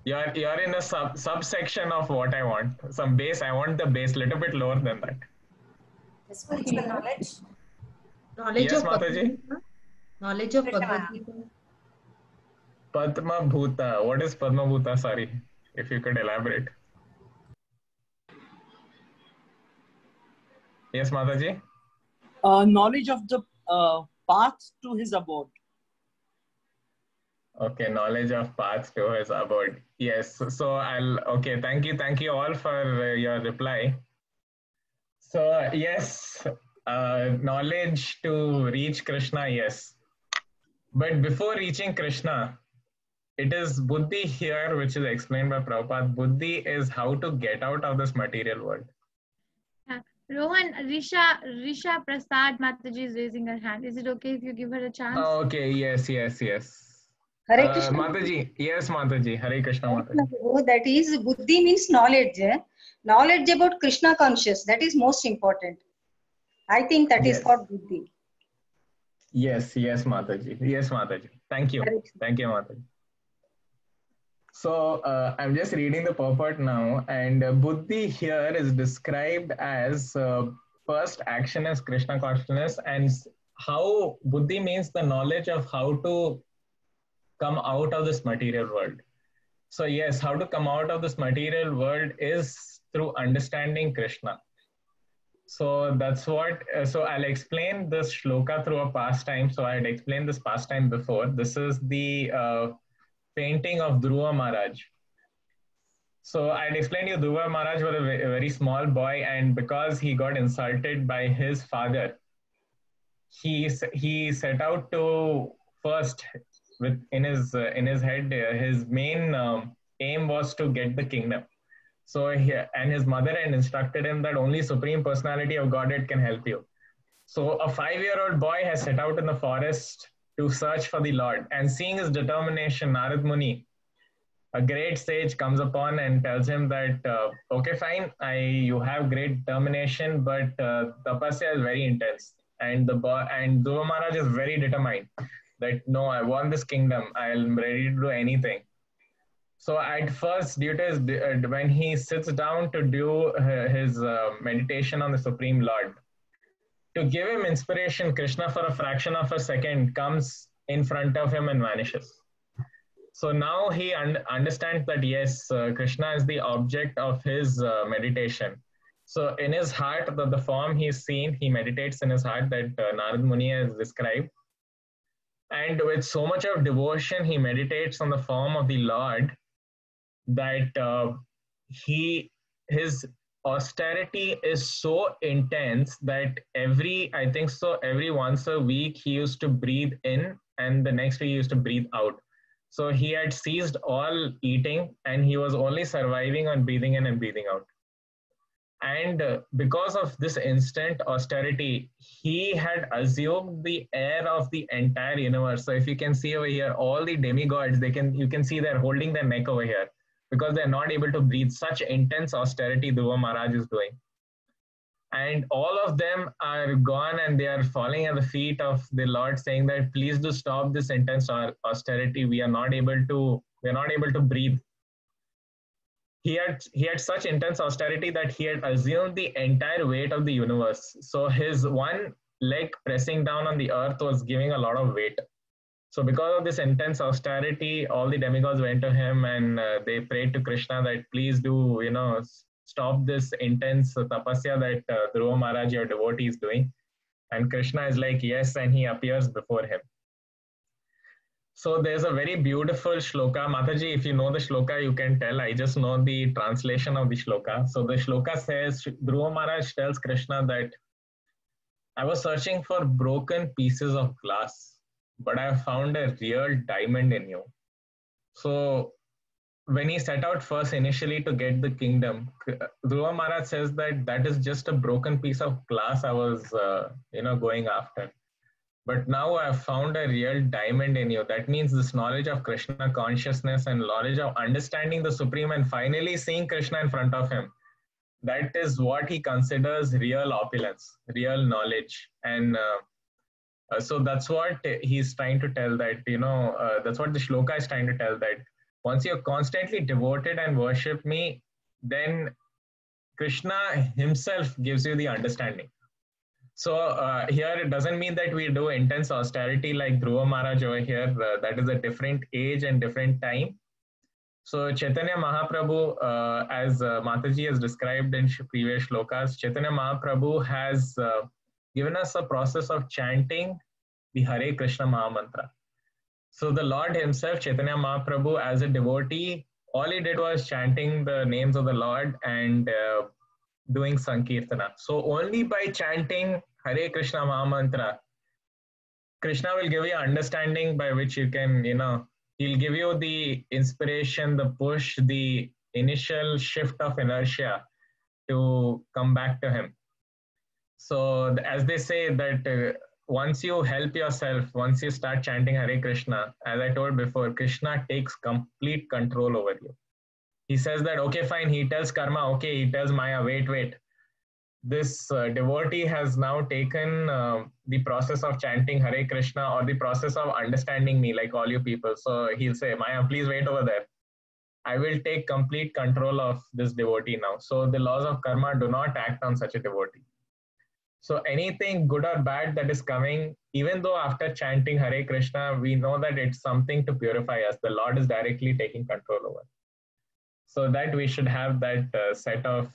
You're in a subsection of what I want. Some base. I want the base little bit lower than that. Spiritual knowledge. Knowledge Yes, of Mataji. Knowledge of Bhagavad Gita. Padma Bhuta. What is Padma Bhuta? Sorry, if you could elaborate. Yes, Mataji. Knowledge of the path to his abode. Okay, knowledge of paths to his abode. Yes. So okay. Thank you all for your reply. So yes, knowledge to reach Krishna. Yes, but before reaching Krishna, it is buddhi here, which is explained by Prabhupada. Buddhi is how to get out of this material world. Rohan, Risha Prasad Mataji is raising her hand. Is it okay if you give her a chance? Okay. Yes. Hare Krishna. Mataji. Yes, Mataji. Hare Krishna, Mataji. That is, buddhi means knowledge. Knowledge about Krishna conscious. That is most important. I think that is called buddhi. Yes, Mataji. Yes, Mataji. Thank you, Mataji. So I'm just reading the purport now, and buddhi here is described as first action as Krishna consciousness, and how buddhi means the knowledge of how to come out of this material world. So yes, how to come out of this material world is through understanding Krishna. So that's what, so I'll explain this shloka through a pastime. So I had explained this pastime before. This is the painting of Dhruva Maharaj. So I'd explained you Dhruva Maharaj was a very small boy, and because he got insulted by his father, he set out to first, with in his head, his main aim was to get the kingdom. So and his mother had instructed him that only Supreme Personality of Godhead can help you. So a 5-year-old boy has set out in the forest to search for the Lord, and seeing his determination, Narad Muni, a great sage, comes upon and tells him that okay, fine, you have great determination, but tapasya is very intense, and Dhruva Maharaj is very determined that no, I want this kingdom, I'm ready to do anything. So at first, due to his, when he sits down to do his meditation on the Supreme Lord, to give him inspiration, Krishna for a fraction of a second comes in front of him and vanishes. So now he understands that yes, Krishna is the object of his meditation. So in his heart, the form he's seen, he meditates in his heart that Narad Muni has described. And with so much of devotion, he meditates on the form of the Lord that his austerity is so intense that every once a week he used to breathe in, and the next week he used to breathe out. So he had ceased all eating, and he was only surviving on breathing in and breathing out. And because of this instant austerity, he had assumed the air of the entire universe. So if you can see over here, all the demigods, you can see they're holding their neck over here because they're not able to breathe. Such intense austerity Dhruva Maharaj is doing. And all of them are gone, and they are falling at the feet of the Lord, saying that please do stop this intense austerity. We are not able to breathe. He had such intense austerity that he had assumed the entire weight of the universe. So his one leg pressing down on the earth was giving a lot of weight. So because of this intense austerity, all the demigods went to him and they prayed to Krishna that please do, stop this intense tapasya that Dhruva Maharaj, your devotee, is doing. And Krishna is like, yes, and he appears before him. So there's a very beautiful shloka. Mataji, if you know the shloka, you can tell. I just know the translation of the shloka. So the shloka says, Dhruva Maharaj tells Krishna that I was searching for broken pieces of glass, but I found a real diamond in you. So when he set out first initially to get the kingdom, Dhruva Maharaj says that is just a broken piece of glass I was, going after. But now I've found a real diamond in you. That means this knowledge of Krishna consciousness and knowledge of understanding the Supreme and finally seeing Krishna in front of him. That is what he considers real opulence, real knowledge. And so that's what he's trying to tell, that, that's what the shloka is trying to tell, that once you're constantly devoted and worship me, then Krishna himself gives you the understanding. So here it doesn't mean that we do intense austerity like Dhruva Maharaj over here. That is a different age and different time. So Chaitanya Mahaprabhu, as Mataji has described in previous shlokas, Chaitanya Mahaprabhu has given us a process of chanting the Hare Krishna Mahamantra. So the Lord himself, Chaitanya Mahaprabhu, as a devotee, all he did was chanting the names of the Lord and doing Sankirtana. So only by chanting Hare Krishna Mahamantra, Krishna will give you understanding by which you can, he'll give you the inspiration, the push, the initial shift of inertia to come back to him. So as they say that once you help yourself, once you start chanting Hare Krishna, as I told before, Krishna takes complete control over you. He says that, okay, fine, he tells karma, okay, he tells Maya, wait. This devotee has now taken the process of chanting Hare Krishna or the process of understanding me like all you people. So he'll say, Maya, please wait over there. I will take complete control of this devotee now. So the laws of karma do not act on such a devotee. So anything good or bad that is coming, even though after chanting Hare Krishna, we know that it's something to purify us. The Lord is directly taking control over. So that we should have that set of,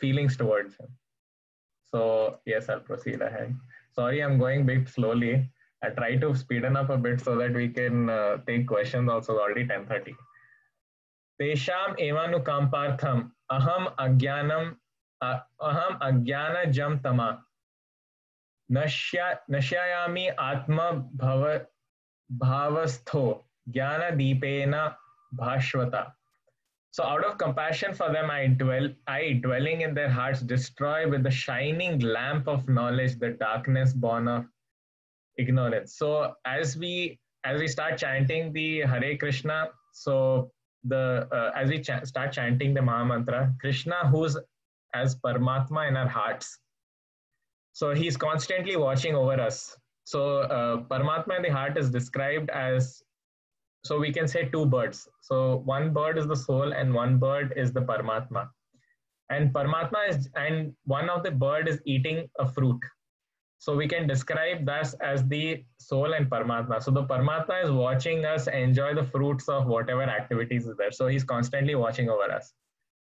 feelings towards him. So yes, I'll proceed ahead. Sorry, I'm going a bit slowly. I try to speeden up a bit so that we can take questions also. Already 10:30. Tesham evanukampartham aham ajnanam tama nashyayami atma bhavastho jnana deepena bhashvata. So out of compassion for them, I dwelling in their hearts, destroy with the shining lamp of knowledge the darkness born of ignorance. So as we start chanting the Hare Krishna, so as we start chanting the Maha Mantra, Krishna, who's as Paramatma in our hearts, so he's constantly watching over us. So Paramatma in the heart is described as, so we can say two birds. So one bird is the soul and one bird is the Paramatma. And Paramatma and one of the bird is eating a fruit. So we can describe this as the soul and Paramatma. So the Paramatma is watching us enjoy the fruits of whatever activities is there. So he's constantly watching over us.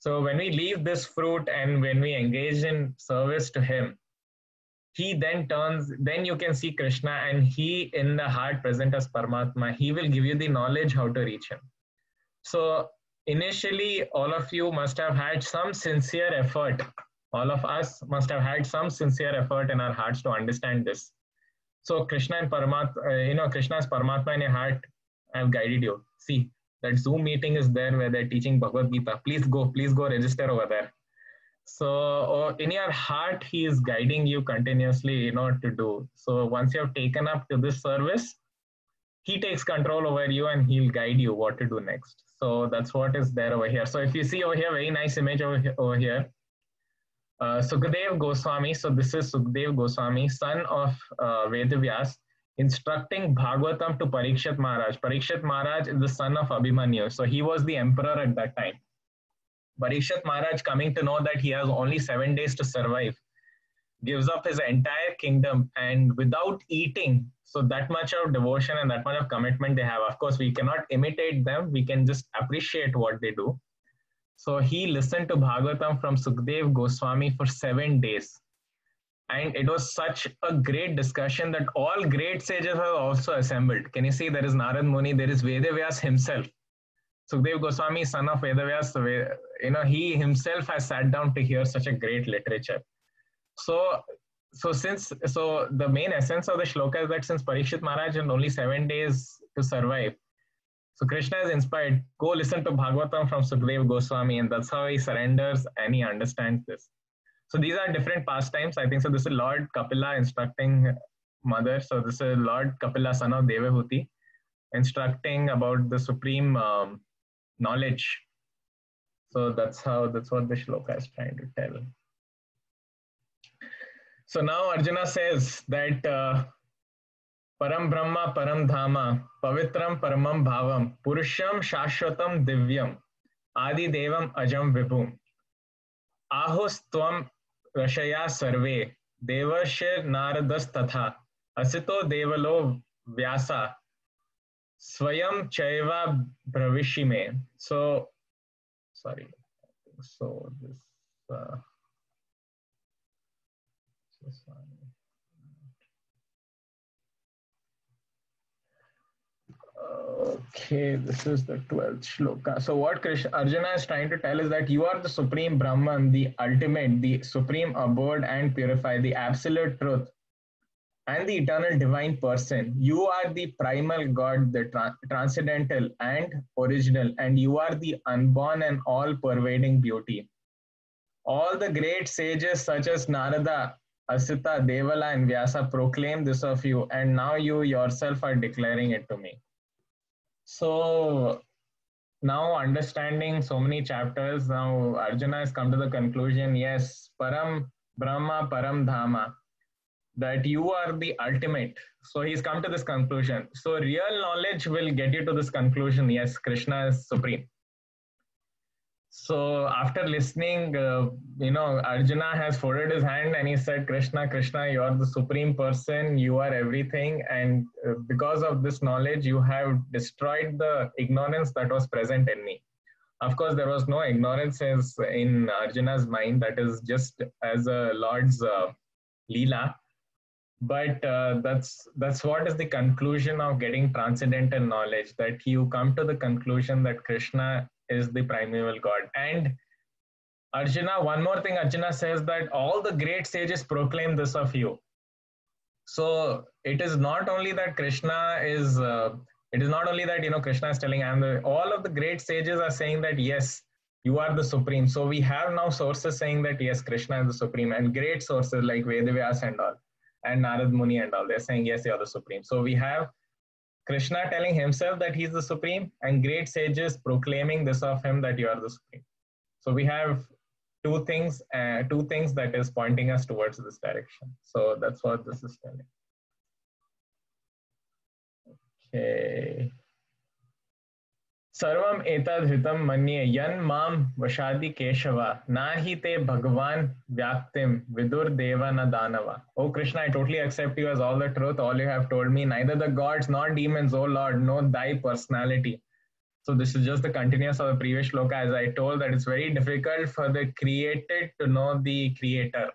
So when we leave this fruit and when we engage in service to him, he then you can see Krishna, and he in the heart present as Paramatma, he will give you the knowledge how to reach him. So initially, all of you must have had some sincere effort. All of us must have had some sincere effort in our hearts to understand this. So Krishna and Paramatma, Krishna as Paramatma in your heart have guided you. See, that Zoom meeting is there where they're teaching Bhagavad Gita. Please go register over there. So in your heart, he is guiding you continuously, to do. So once you have taken up to this service, he takes control over you and he'll guide you what to do next. So that's what is there over here. So if you see over here, very nice image over here. Sukadev Goswami, so this is Sukadev Goswami, son of Vedavyas, instructing Bhagavatam to Parikshit Maharaj. Parikshit Maharaj is the son of Abhimanyu. So he was the emperor at that time. Parikshit Maharaj, coming to know that he has only 7 days to survive, gives up his entire kingdom and without eating. So that much of devotion and that much of commitment they have. Of course, we cannot imitate them. We can just appreciate what they do. So he listened to Bhagavatam from Sukadev Goswami for 7 days. And it was such a great discussion that all great sages have also assembled. Can you see there is Narad Muni, there is Vedavyas himself. Sukadev Goswami, son of Vedavyas, he himself has sat down to hear such a great literature. So the main essence of the shloka is that since Parikshit Maharaj had only 7 days to survive, so Krishna is inspired, go listen to Bhagavatam from Sukadev Goswami, and that's how he surrenders and he understands this. So these are different pastimes. I think so. This is Lord Kapila instructing mother. So this is Lord Kapila, son of Devahuti, instructing about the supreme knowledge. So that's what the shloka is trying to tell. So now Arjuna says that Param Brahma Param Dhama Pavitram Paramam Bhavam Purusham Shashwatam Divyam Adi Devam Ajam Vibhum Ahustvam Rashaya Sarve Devashir Naradas Tatha Asito Devalo Vyasa Swayam Chaiva Bravishime. So, sorry. So this. Okay, this is the 12th shloka. So what Arjuna is trying to tell is that you are the supreme Brahman, the ultimate, the supreme abode and purified, the absolute truth, and the eternal divine person. You are the primal God, the transcendental and original, and you are the unborn and all-pervading beauty. All the great sages such as Narada, Asita, Devala, and Vyasa proclaim this of you, and now you yourself are declaring it to me. So now understanding so many chapters, now Arjuna has come to the conclusion, yes, Param Brahma, Param Dhama, that you are the ultimate. So he's come to this conclusion. So real knowledge will get you to this conclusion, yes, Krishna is supreme. So after listening, Arjuna has folded his hand and he said, Krishna, Krishna, you are the supreme person, you are everything. And because of this knowledge, you have destroyed the ignorance that was present in me. Of course, there was no ignorance in Arjuna's mind, that is just as a Lord's Leela. But that's what is the conclusion of getting transcendental knowledge, that you come to the conclusion that Krishna is the primeval God. And Arjuna, one more thing, Arjuna says that all the great sages proclaim this of you. So it is not only that Krishna is, it is not only that, Krishna is telling, all of the great sages are saying that, yes, you are the supreme. So we have now sources saying that, yes, Krishna is the supreme, and great sources like Vedavyas and all, and Narad Muni and all, they're saying, yes, you are the supreme. So we have Krishna telling himself that he's the supreme, and great sages proclaiming this of him, that you are the supreme. So we have two things that is pointing us towards this direction. So that's what this is telling. Okay. Sarvam etad hitam manye yan mam vashadi keshava nahi te bhagwan vyaktim vidur deva na danava. Oh Krishna, I totally accept you as all the truth. All you have told me, neither the gods nor demons, oh Lord, know thy personality. So this is just the continuous of the previous shloka, as I told, that it's very difficult for the created to know the creator.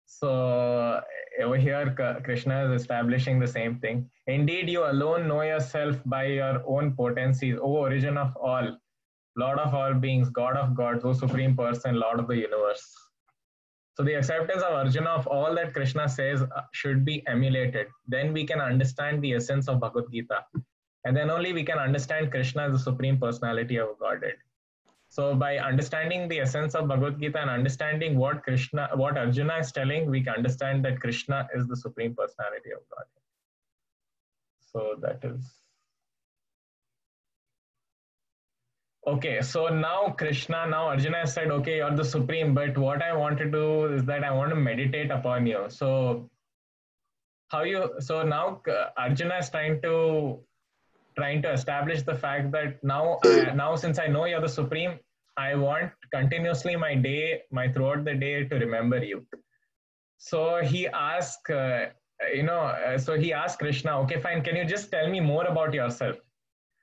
So over here, Krishna is establishing the same thing. Indeed, you alone know yourself by your own potencies, O origin of all, Lord of all beings, God of gods, O supreme person, Lord of the universe. So the acceptance of Arjuna of all that Krishna says should be emulated. Then we can understand the essence of Bhagavad Gita. And then only we can understand Krishna as the supreme personality of Godhead. So by understanding the essence of Bhagavad Gita and understanding what Arjuna is telling, we can understand that Krishna is the supreme personality of Godhead. So that is. Okay, so now Arjuna has said, okay, you're the supreme, but what I want to do is that I want to meditate upon you. So now Arjuna is trying to establish the fact that now since I know you're the supreme, I want continuously throughout the day to remember you. So he asked, he asked Krishna, okay, fine, can you just tell me more about yourself?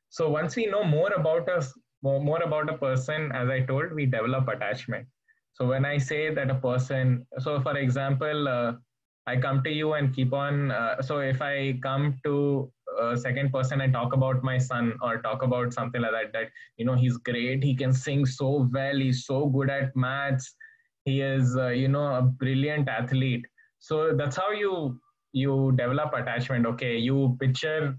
So once we know more about a person, as I told, we develop attachment. So when I say that a person, so for example, I come to you and keep on, so if I come to a second person and talk about my son or talk about something like that, he's great, he can sing so well, he's so good at maths, he is, a brilliant athlete. So that's how you develop attachment. Okay, you picture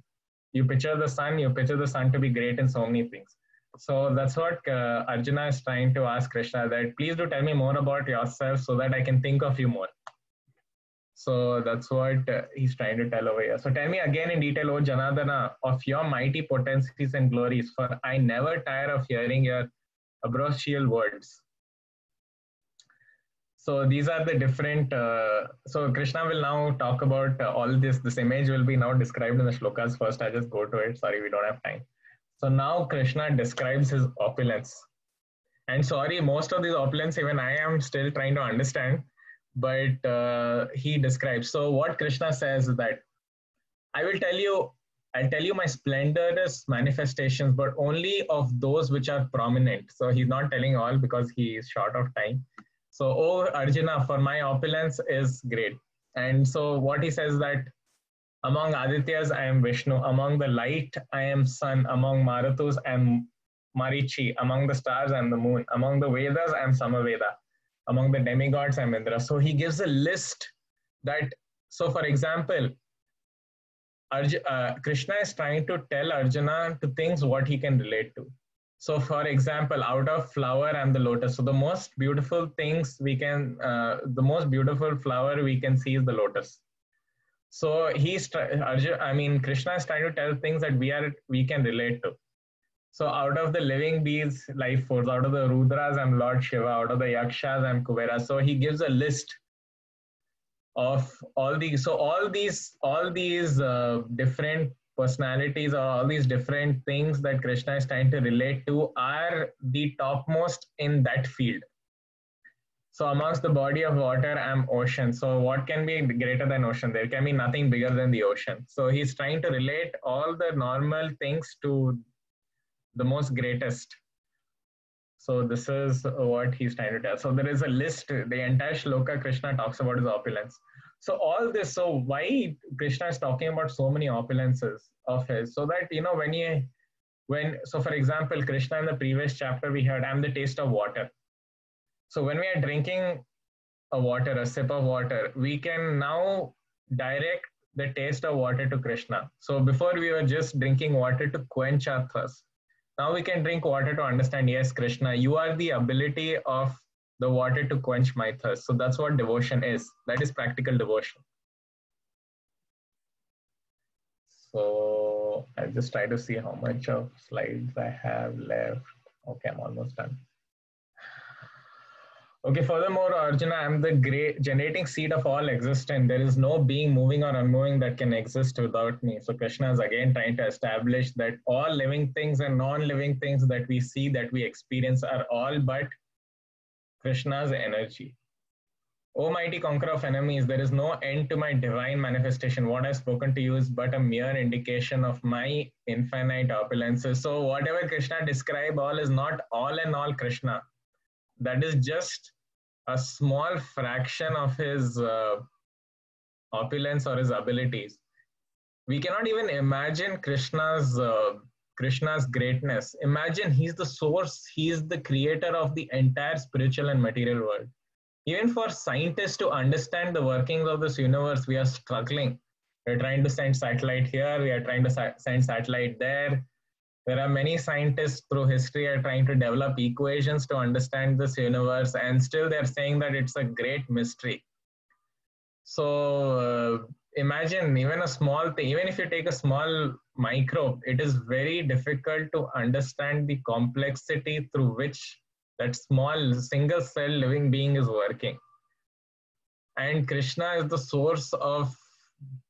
the son to be great in so many things. So that's what Arjuna is trying to ask Krishna, that please do tell me more about yourself so that I can think of you more. So that's what he's trying to tell over here. So tell me again in detail, O Janardana, of your mighty potencies and glories, for I never tire of hearing your ambrosial words. So these are the different, so Krishna will now talk about all this. This image will be now described in the shlokas. First, I just go to it. Sorry, we don't have time. So now Krishna describes his opulence. And sorry, most of these opulence, even I am still trying to understand. But he describes. So what Krishna says is that I'll tell you my splendorous manifestations, but only of those which are prominent. So he's not telling all because he is short of time. So, oh Arjuna, for my opulence is great. And so what he says that among Adityas, I am Vishnu. Among the light, I am sun. Among Marathus, I am Marichi. Among the stars, I am the moon. Among the Vedas, I am Samaveda. Among the demigods, I am Indra. So he gives a list that, so for example, Krishna is trying to tell Arjuna to things what he can relate to. So for example, out of flower, I am the lotus. So the most beautiful things the most beautiful flower we can see is the lotus. So Krishna is trying to tell things that we can relate to. So out of the living beings, life force, out of the Rudras, I'm Lord Shiva, out of the Yakshas, I'm Kuvera. So he gives a list of all these. So all these different personalities or all these different things that Krishna is trying to relate to are the topmost in that field. So amongst the body of water, I'm ocean. So what can be greater than ocean? There can be nothing bigger than the ocean. So he's trying to relate all the normal things to the most greatest. So this is what he's trying to tell. So there is a list, the entire shloka Krishna talks about his opulence. So all this, so why Krishna is talking about so many opulences of his? So that, you know, so for example, Krishna in the previous chapter, we heard, I'm the taste of water. So when we are drinking a sip of water, we can now direct the taste of water to Krishna. So before we were just drinking water to quench our thirst. Now we can drink water to understand, yes, Krishna, you are the ability of the water to quench my thirst. So that's what devotion is. That is practical devotion. So I'll just try to see how much of slides I have left. Okay, I'm almost done. Okay, furthermore, Arjuna, I'm the great generating seed of all existence. There is no being moving or unmoving that can exist without me. So Krishna is again trying to establish that all living things and non-living things that we see, that we experience, are all but Krishna's energy. O mighty conqueror of enemies, there is no end to my divine manifestation. What I've spoken to you is but a mere indication of my infinite opulences. So whatever Krishna described, all is not all in all Krishna. That is just a small fraction of his opulence or his abilities. We cannot even imagine Krishna's greatness. Imagine he's the source, he is the creator of the entire spiritual and material world. Even for scientists to understand the workings of this universe, we are struggling. We're trying to send satellite here, we are trying to send satellite there. There are many scientists through history are trying to develop equations to understand this universe, and still they're saying that it's a great mystery. So imagine even a small thing, even if you take a small microbe, it is very difficult to understand the complexity through which that small single cell living being is working. And Krishna is the source of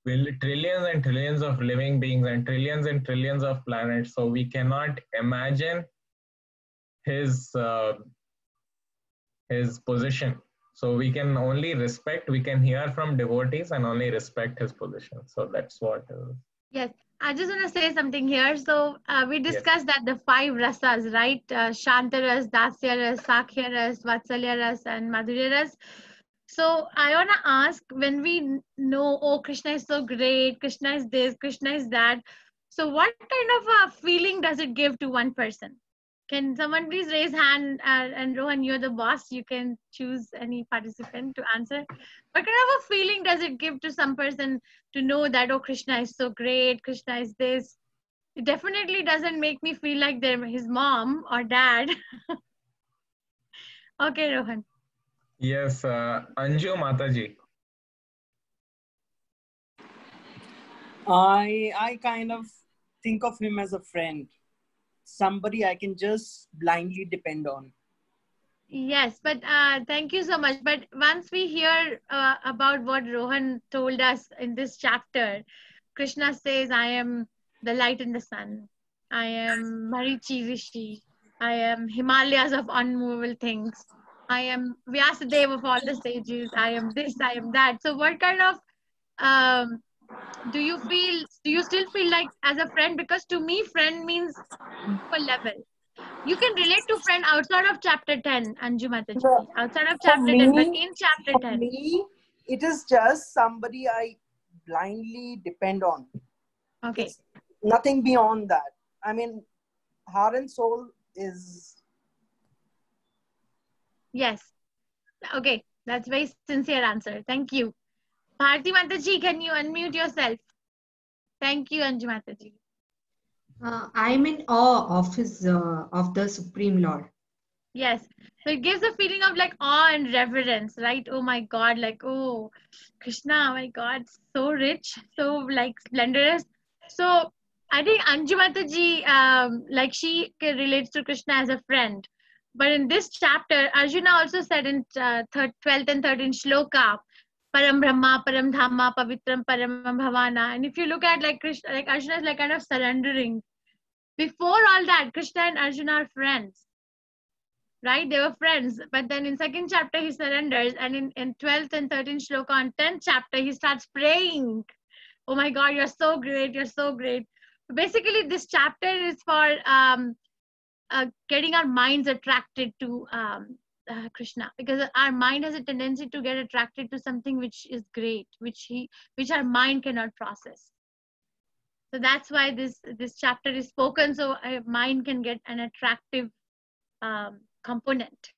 trillions and trillions of living beings and trillions of planets. So we cannot imagine his position. So we can only respect, we can hear from devotees and only respect his position. So that's what. Yes, I just want to say something here. So we discussed that the 5 rasas, right? Shantaras, Dasyaras, Sakhyaras, Vatsalyaras, and Madhuryaras. So I want to ask, when we know, oh, Krishna is so great, Krishna is this, Krishna is that. So what kind of a feeling does it give to one person? Can someone please raise hand? And Rohan, you're the boss. You can choose any participant to answer. What kind of a feeling does it give to some person to know that, oh, Krishna is so great, Krishna is this? It definitely doesn't make me feel like they're his mom or dad. Okay, Rohan. Yes, Anju Mataji. I kind of think of him as a friend, somebody I can just blindly depend on. Yes, but thank you so much. But once we hear about what Rohan told us in this chapter, Krishna says, I am the light in the sun. I am Marichi Rishi. I am Himalayas of unmovable things. I am Vyasadeva of all the sages. I am this, I am that. So what kind of, do you still feel like as a friend? Because to me, friend means equal level. You can relate to friend outside of chapter 10, Anju Mataji. Outside of chapter 10, but in chapter 10. For me, it is just somebody I blindly depend on. Okay. It's nothing beyond that. I mean, heart and soul is... Yes. Okay. That's very sincere answer. Thank you. Bharti Mataji, can you unmute yourself? Thank you, Anju Mataji. I'm in awe of the Supreme Lord. Yes. So it gives a feeling of like awe and reverence, right? Oh my God, like, oh, Krishna, oh my God, so rich, so like splendorous. So I think Anju Mataji, like she relates to Krishna as a friend. But in this chapter, Arjuna also said in 12th and 13th shloka Param Brahma, Param Dhamma, Pavitram, Param Bhavana. And if you look at like Krishna, like Arjuna is like kind of surrendering. Before all that, Krishna and Arjuna are friends, right? They were friends. But then in second chapter, he surrenders. And in 12th and 13th shloka on 10th chapter, he starts praying. Oh my God, you're so great. You're so great. Basically, this chapter is for getting our minds attracted to Krishna, because our mind has a tendency to get attracted to something which is great, which our mind cannot process. So that's why this chapter is spoken, so our mind can get an attractive component.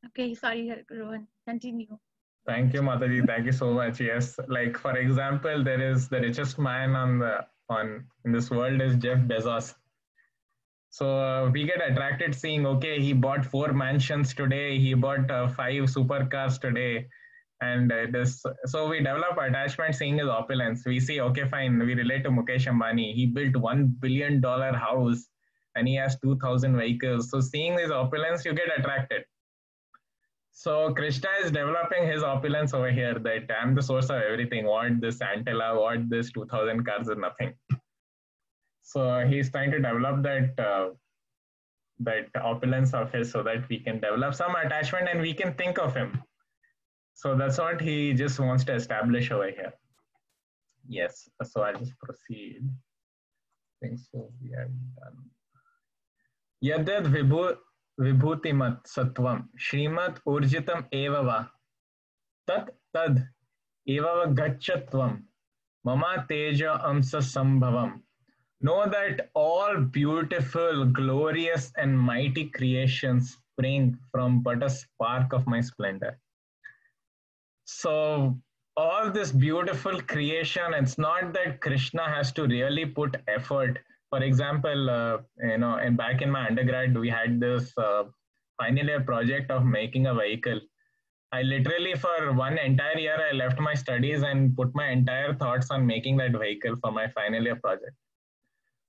Okay, sorry, Rohan, continue. Thank you, Mataji. Thank you so much. Yes, like for example, there is the richest man in this world is Jeff Bezos. So we get attracted seeing, okay, he bought 4 mansions today, he bought 5 supercars today, and so we develop attachment seeing his opulence. We see, okay, fine, we relate to Mukesh Ambani. He built $1 billion house and he has 2,000 vehicles. So seeing his opulence, you get attracted. So Krishna is developing his opulence over here, that I'm the source of everything. What this antilla, what this 2,000 cars is nothing. So he's trying to develop that opulence of his so that we can develop some attachment and we can think of him. So that's what he just wants to establish over here. Yes, so I'll just proceed. I think so we are done. Yadad vibhutimat sattvam shrimat urjitam eva va tat tad eva va gachatvam mama teja amsa sambhavam. Know that all beautiful, glorious, and mighty creations spring from but a spark of my splendor. So all this beautiful creation, it's not that Krishna has to really put effort. For example, and back in my undergrad, we had this final year project of making a vehicle. I literally, for one entire year, I left my studies and put my entire thoughts on making that vehicle for my final year project.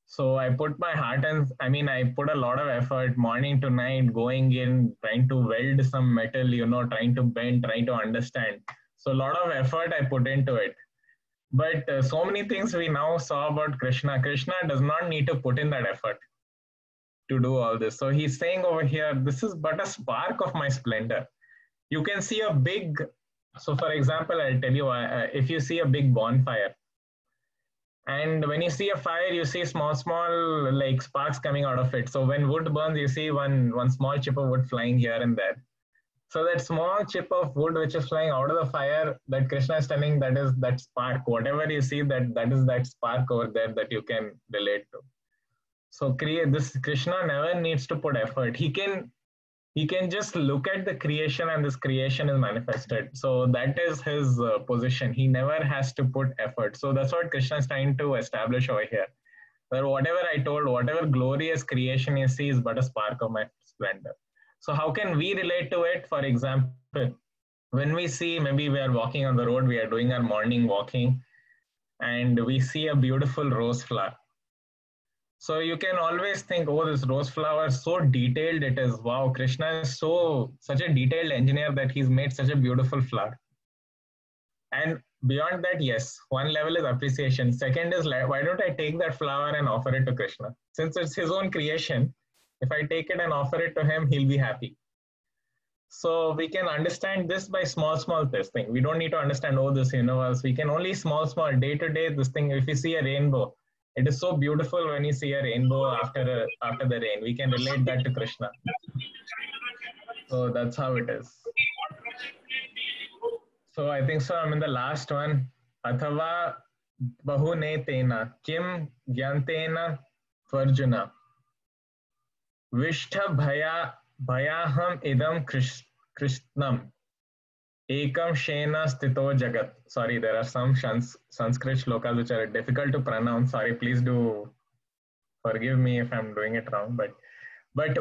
So I put my heart and I put a lot of effort, morning to night, going in, trying to weld some metal, trying to bend, trying to understand. So a lot of effort I put into it. But so many things we now saw about Krishna. Krishna does not need to put in that effort to do all this. So he's saying over here, this is but a spark of my splendor. You can see a big, so for example, I'll tell you, if you see a big bonfire, and when you see a fire, you see small like sparks coming out of it. So when wood burns, you see one small chip of wood flying here and there. So that small chip of wood which is flying out of the fire, that Krishna is telling, that is that spark. Whatever you see, that is that spark over there that you can relate to. So this Krishna never needs to put effort. He can just look at the creation and this creation is manifested. So that is his position. He never has to put effort. So that's what Krishna is trying to establish over here. That whatever I told, whatever glorious creation you see is but a spark of my splendor. So how can we relate to it? For example, when we see, maybe we are walking on the road, we are doing our morning walking, and we see a beautiful rose flower. So you can always think, oh, this rose flower is so detailed it is. Wow, Krishna is such a detailed engineer that he's made such a beautiful flower. And beyond that, yes, one level is appreciation. Second is, why don't I take that flower and offer it to Krishna? Since it's his own creation, if I take it and offer it to him, he'll be happy. So we can understand this by small this thing. We don't need to understand, oh, this universe. We can only small, day to day, this thing. If you see a rainbow, it is so beautiful when you see a rainbow after the rain. We can relate that to Krishna. So that's how it is. So I think so. I'm in the last one. Athava bahune tena kim gyantena tvarjuna vishtha bhayaham idam krishnam ekam shena stito jagat. Sorry, there are some Sanskrit shlokas which are difficult to pronounce. Sorry, please do forgive me if I'm doing it wrong. But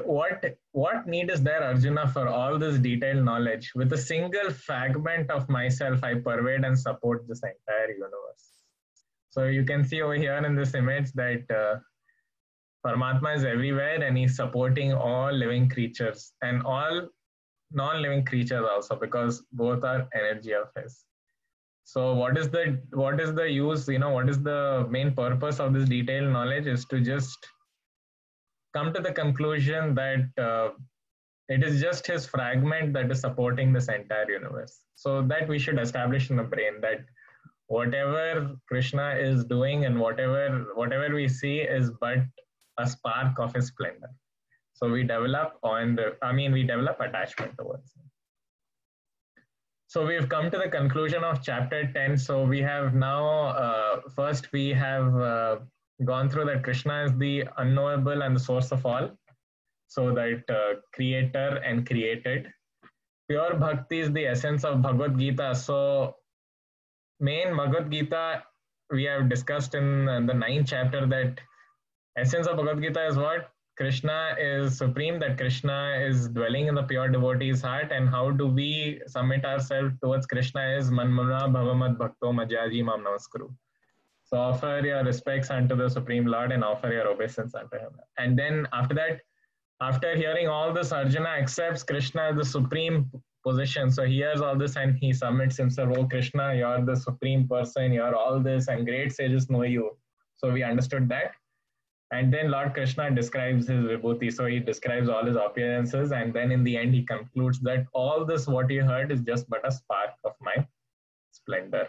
what need is there, Arjuna, for all this detailed knowledge? With a single fragment of myself, I pervade and support this entire universe. So you can see over here in this image that Paramatma is everywhere and he's supporting all living creatures. And all non-living creatures also, because both are energy of his. So what is the use, what is the main purpose of this detailed knowledge is to just come to the conclusion that it is just his fragment that is supporting this entire universe. So that we should establish in the brain that whatever Krishna is doing and whatever we see is but a spark of his splendor. So we develop attachment towards him. So we've come to the conclusion of chapter 10. So we have now, first we have gone through that Krishna is the unknowable and the source of all. So that creator and created. Pure bhakti is the essence of Bhagavad Gita. So main Bhagavad Gita, we have discussed in the 9th chapter that essence of Bhagavad Gita is what? Krishna is supreme, that Krishna is dwelling in the pure devotee's heart, and how do we submit ourselves towards Krishna is Manmuna Bhavamad Bhakto Majaji Mam Namaskuru. So offer your respects unto the Supreme Lord and offer your obeisance unto him. And then after that, after hearing all this, Arjuna accepts Krishna as the supreme position. So he hears all this and he submits himself, oh Krishna, you're the supreme person, you're all this, and great sages know you. So we understood that. And then Lord Krishna describes his vibhuti. So he describes all his appearances. And then in the end, he concludes that all this, what you heard, is just but a spark of my splendor.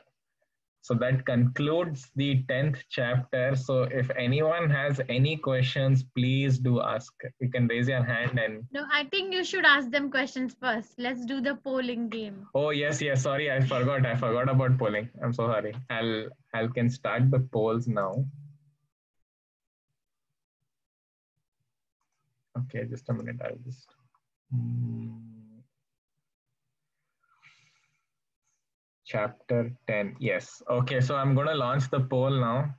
So that concludes the 10th chapter. So if anyone has any questions, please do ask. You can raise your hand and... No, I think you should ask them questions first. Let's do the polling game. Oh, yes. Sorry, I forgot about polling. I'm so sorry. I can start the polls now. Okay, just a minute. I'll just... Chapter 10. Yes. Okay, so I'm going to launch the poll now.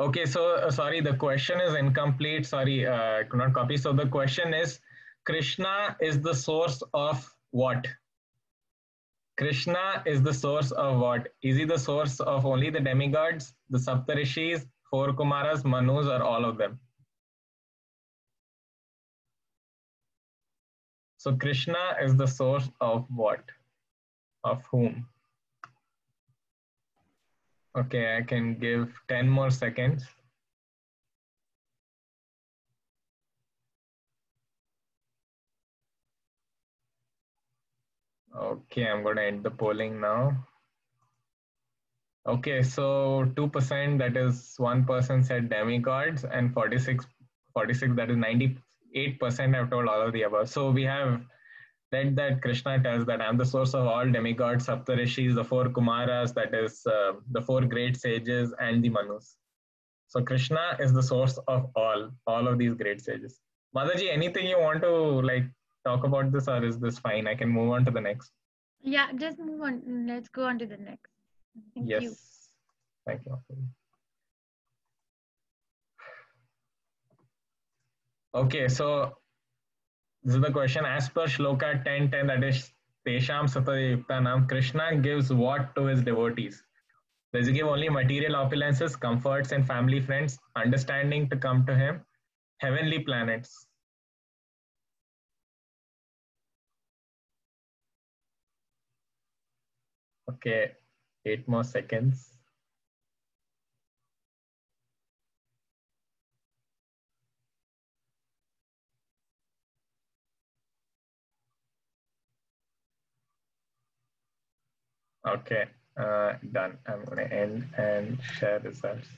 Okay, so sorry, the question is incomplete. Sorry, I could not copy. So the question is, Krishna is the source of what? Krishna is the source of what? Is he the source of only the demigods, the Saptarishis, 4 Kumaras, Manus, or all of them? So Krishna is the source of what? Of whom? Okay, I can give 10 more seconds. Okay, I'm going to end the polling now. Okay, so 2%, that is one person said demigods, and 46, that is 98% have told all of the above. So we have read that Krishna tells that I'm the source of all demigods, Saptarishis, the 4 Kumaras, that is the 4 great sages, and the Manus. So Krishna is the source of all of these great sages. Mataji, anything you want to talk about this, or is this fine? I can move on to the next. Yeah, just move on. Let's go on to the next. Thank you. Thank you. Okay, so this is the question. As per Shloka 10:10, that is Tesham Sataya Yuktanam, Krishna gives what to his devotees? Does he give only material opulences, comforts, and family friends, understanding to come to him, heavenly planets? Okay, 8 more seconds. Okay, done. I'm going to end and share results.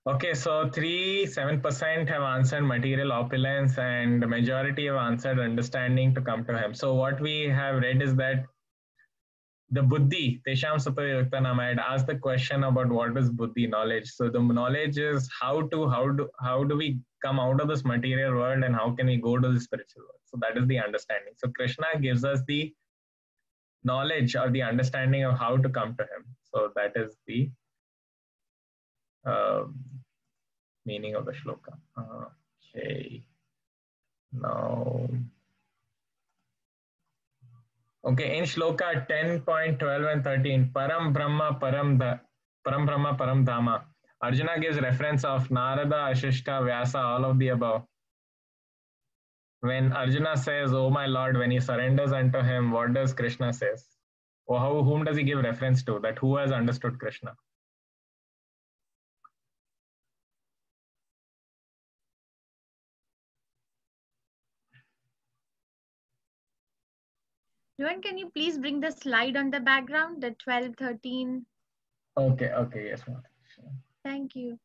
Okay, so 7% have answered material opulence, and the majority have answered understanding to come to him. So what we have read is that the buddhi, Tesham Sataya Yuktanam, I had asked the question about what is buddhi, knowledge. So the knowledge is how do we come out of this material world and how can we go to the spiritual world? So that is the understanding. So Krishna gives us the knowledge or the understanding of how to come to him. So that is the meaning of the shloka. Okay. Now, okay, in shloka 10.12 and 13, Param Brahma Param Dhama, Arjuna gives reference of Narada, Ashishta, Vyasa, all of the above. When Arjuna says, "Oh my Lord," when he surrenders unto him, what does Krishna says? Or whom does he give reference to? That who has understood Krishna? Rohan, can you please bring the slide on the background, the 12, 13? Okay, yes, ma'am. Thank you.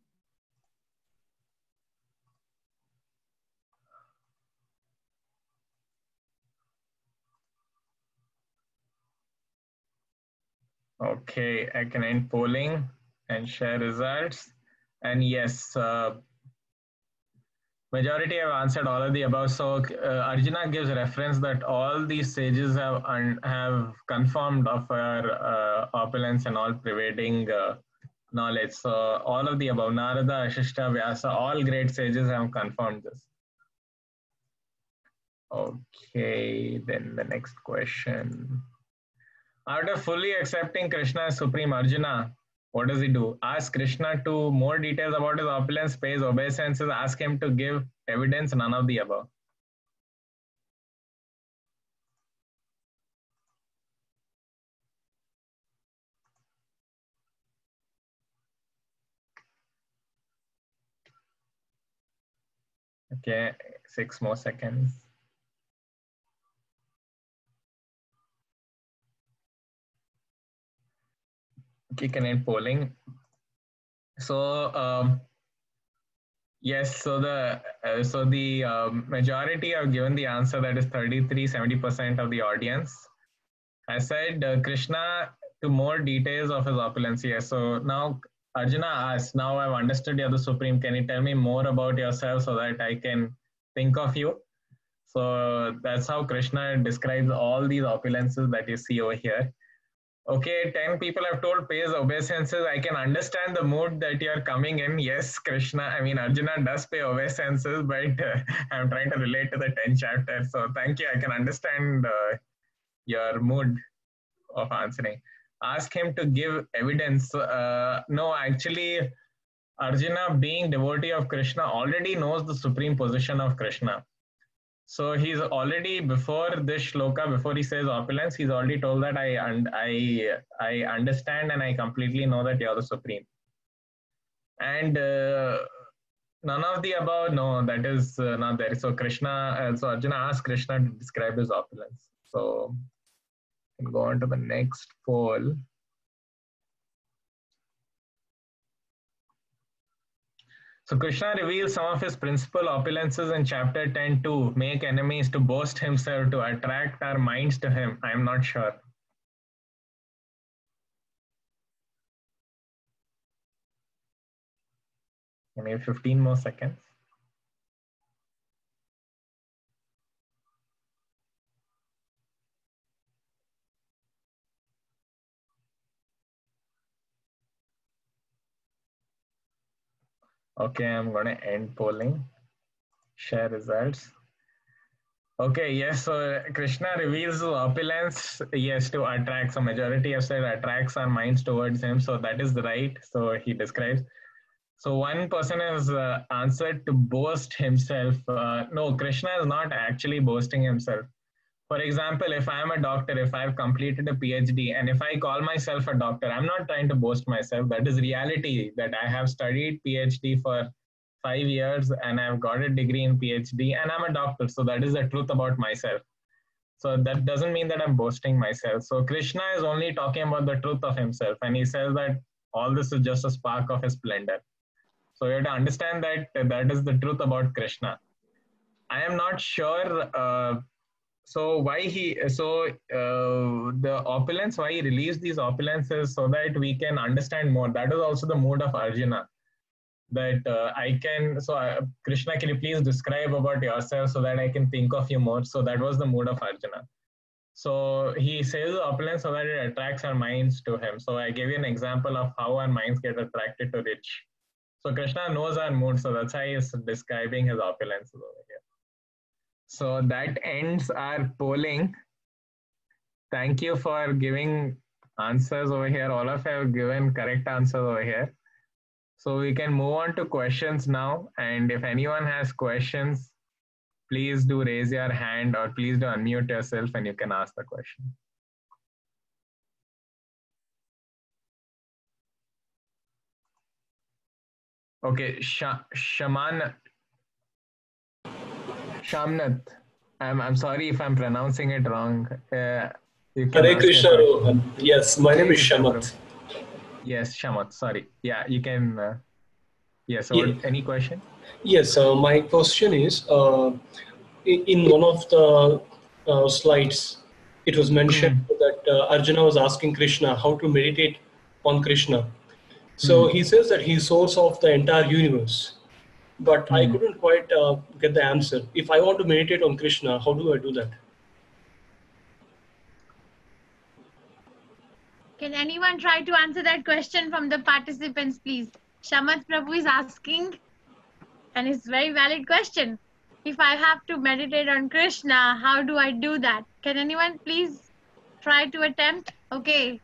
Okay, I can end polling and share results. And yes, majority have answered all of the above. So Arjuna gives reference that all these sages have confirmed of our opulence and all pervading knowledge. So all of the above, Narada, Ashishta, Vyasa, all great sages have confirmed this. Okay, then the next question. After fully accepting Krishna as Supreme, Arjuna, what does he do? Ask Krishna to more details about his opulence, pays obeisances, ask him to give evidence, none of the above. Okay, 6 more seconds. Okay, can end polling. So yes, so the majority have given the answer, that is 70% of the audience. I said Krishna to more details of his opulence. Yes, so now Arjuna asks, now I've understood you're the Supreme. Can you tell me more about yourself so that I can think of you? So that's how Krishna describes all these opulences that you see over here. Okay, 10 people have told pays obeisances. I can understand the mood that you're coming in. Yes, Krishna, Arjuna does pay obeisances, but I'm trying to relate to the 10th chapter. So thank you. I can understand your mood of answering. Ask him to give evidence. No, actually, Arjuna, being devotee of Krishna, already knows the supreme position of Krishna. So he's already, before this shloka, before he says opulence, he's already told that I understand and I completely know that you're the supreme. And none of the above, no, that is not there. So Krishna, so Arjuna asked Krishna to describe his opulence. So we'll go on to the next poll. So Krishna reveals some of his principal opulences in chapter 10 to make enemies, to boast himself, to attract our minds to him. I am not sure. Maybe 15 more seconds. Okay, I'm going to end polling. Share results. Okay, yes, so Krishna reveals opulence, yes, to attract. So majority have said attracts our minds towards him. So that is right. So he describes. So one person has answered to boast himself. No, Krishna is not actually boasting himself. For example, if I am a doctor, if I've completed a PhD, and if I call myself a doctor, I'm not trying to boast myself. That is reality, that I have studied PhD for 5 years and I've got a degree in PhD and I'm a doctor. So that is the truth about myself. So that doesn't mean that I'm boasting myself. So Krishna is only talking about the truth of himself. And he says that all this is just a spark of his splendor. So you have to understand that that is the truth about Krishna. I am not sure. So why the opulence, why he released these opulences, so that we can understand more. That is also the mood of Arjuna. That Krishna, can you please describe about yourself so that I can think of you more? So that was the mood of Arjuna. So he says opulence so that it attracts our minds to him. So I gave you an example of how our minds get attracted to rich. So Krishna knows our mood, so that's why he's describing his opulence over here. So that ends our polling. Thank you for giving answers over here. All of you have given correct answers over here. So we can move on to questions now. And if anyone has questions, please do raise your hand or please do unmute yourself and you can ask the question. Okay, Shamnath. I'm sorry if I'm pronouncing it wrong. You can Hare ask Krishna, your question. Rohan. Yes, my name is Krishna, Shamath. Yes, Shamath. Sorry. Yeah, you can. Yes. Yeah. Any question? Yes, my question is, in one of the slides, it was mentioned that Arjuna was asking Krishna how to meditate on Krishna. So he says that he's source of the entire universe. But I couldn't quite get the answer. If I want to meditate on Krishna, how do I do that? Can anyone try to answer that question from the participants, please? Shamath Prabhu is asking, and it's a very valid question. If I have to meditate on Krishna, how do I do that? Can anyone please try to attempt? Okay.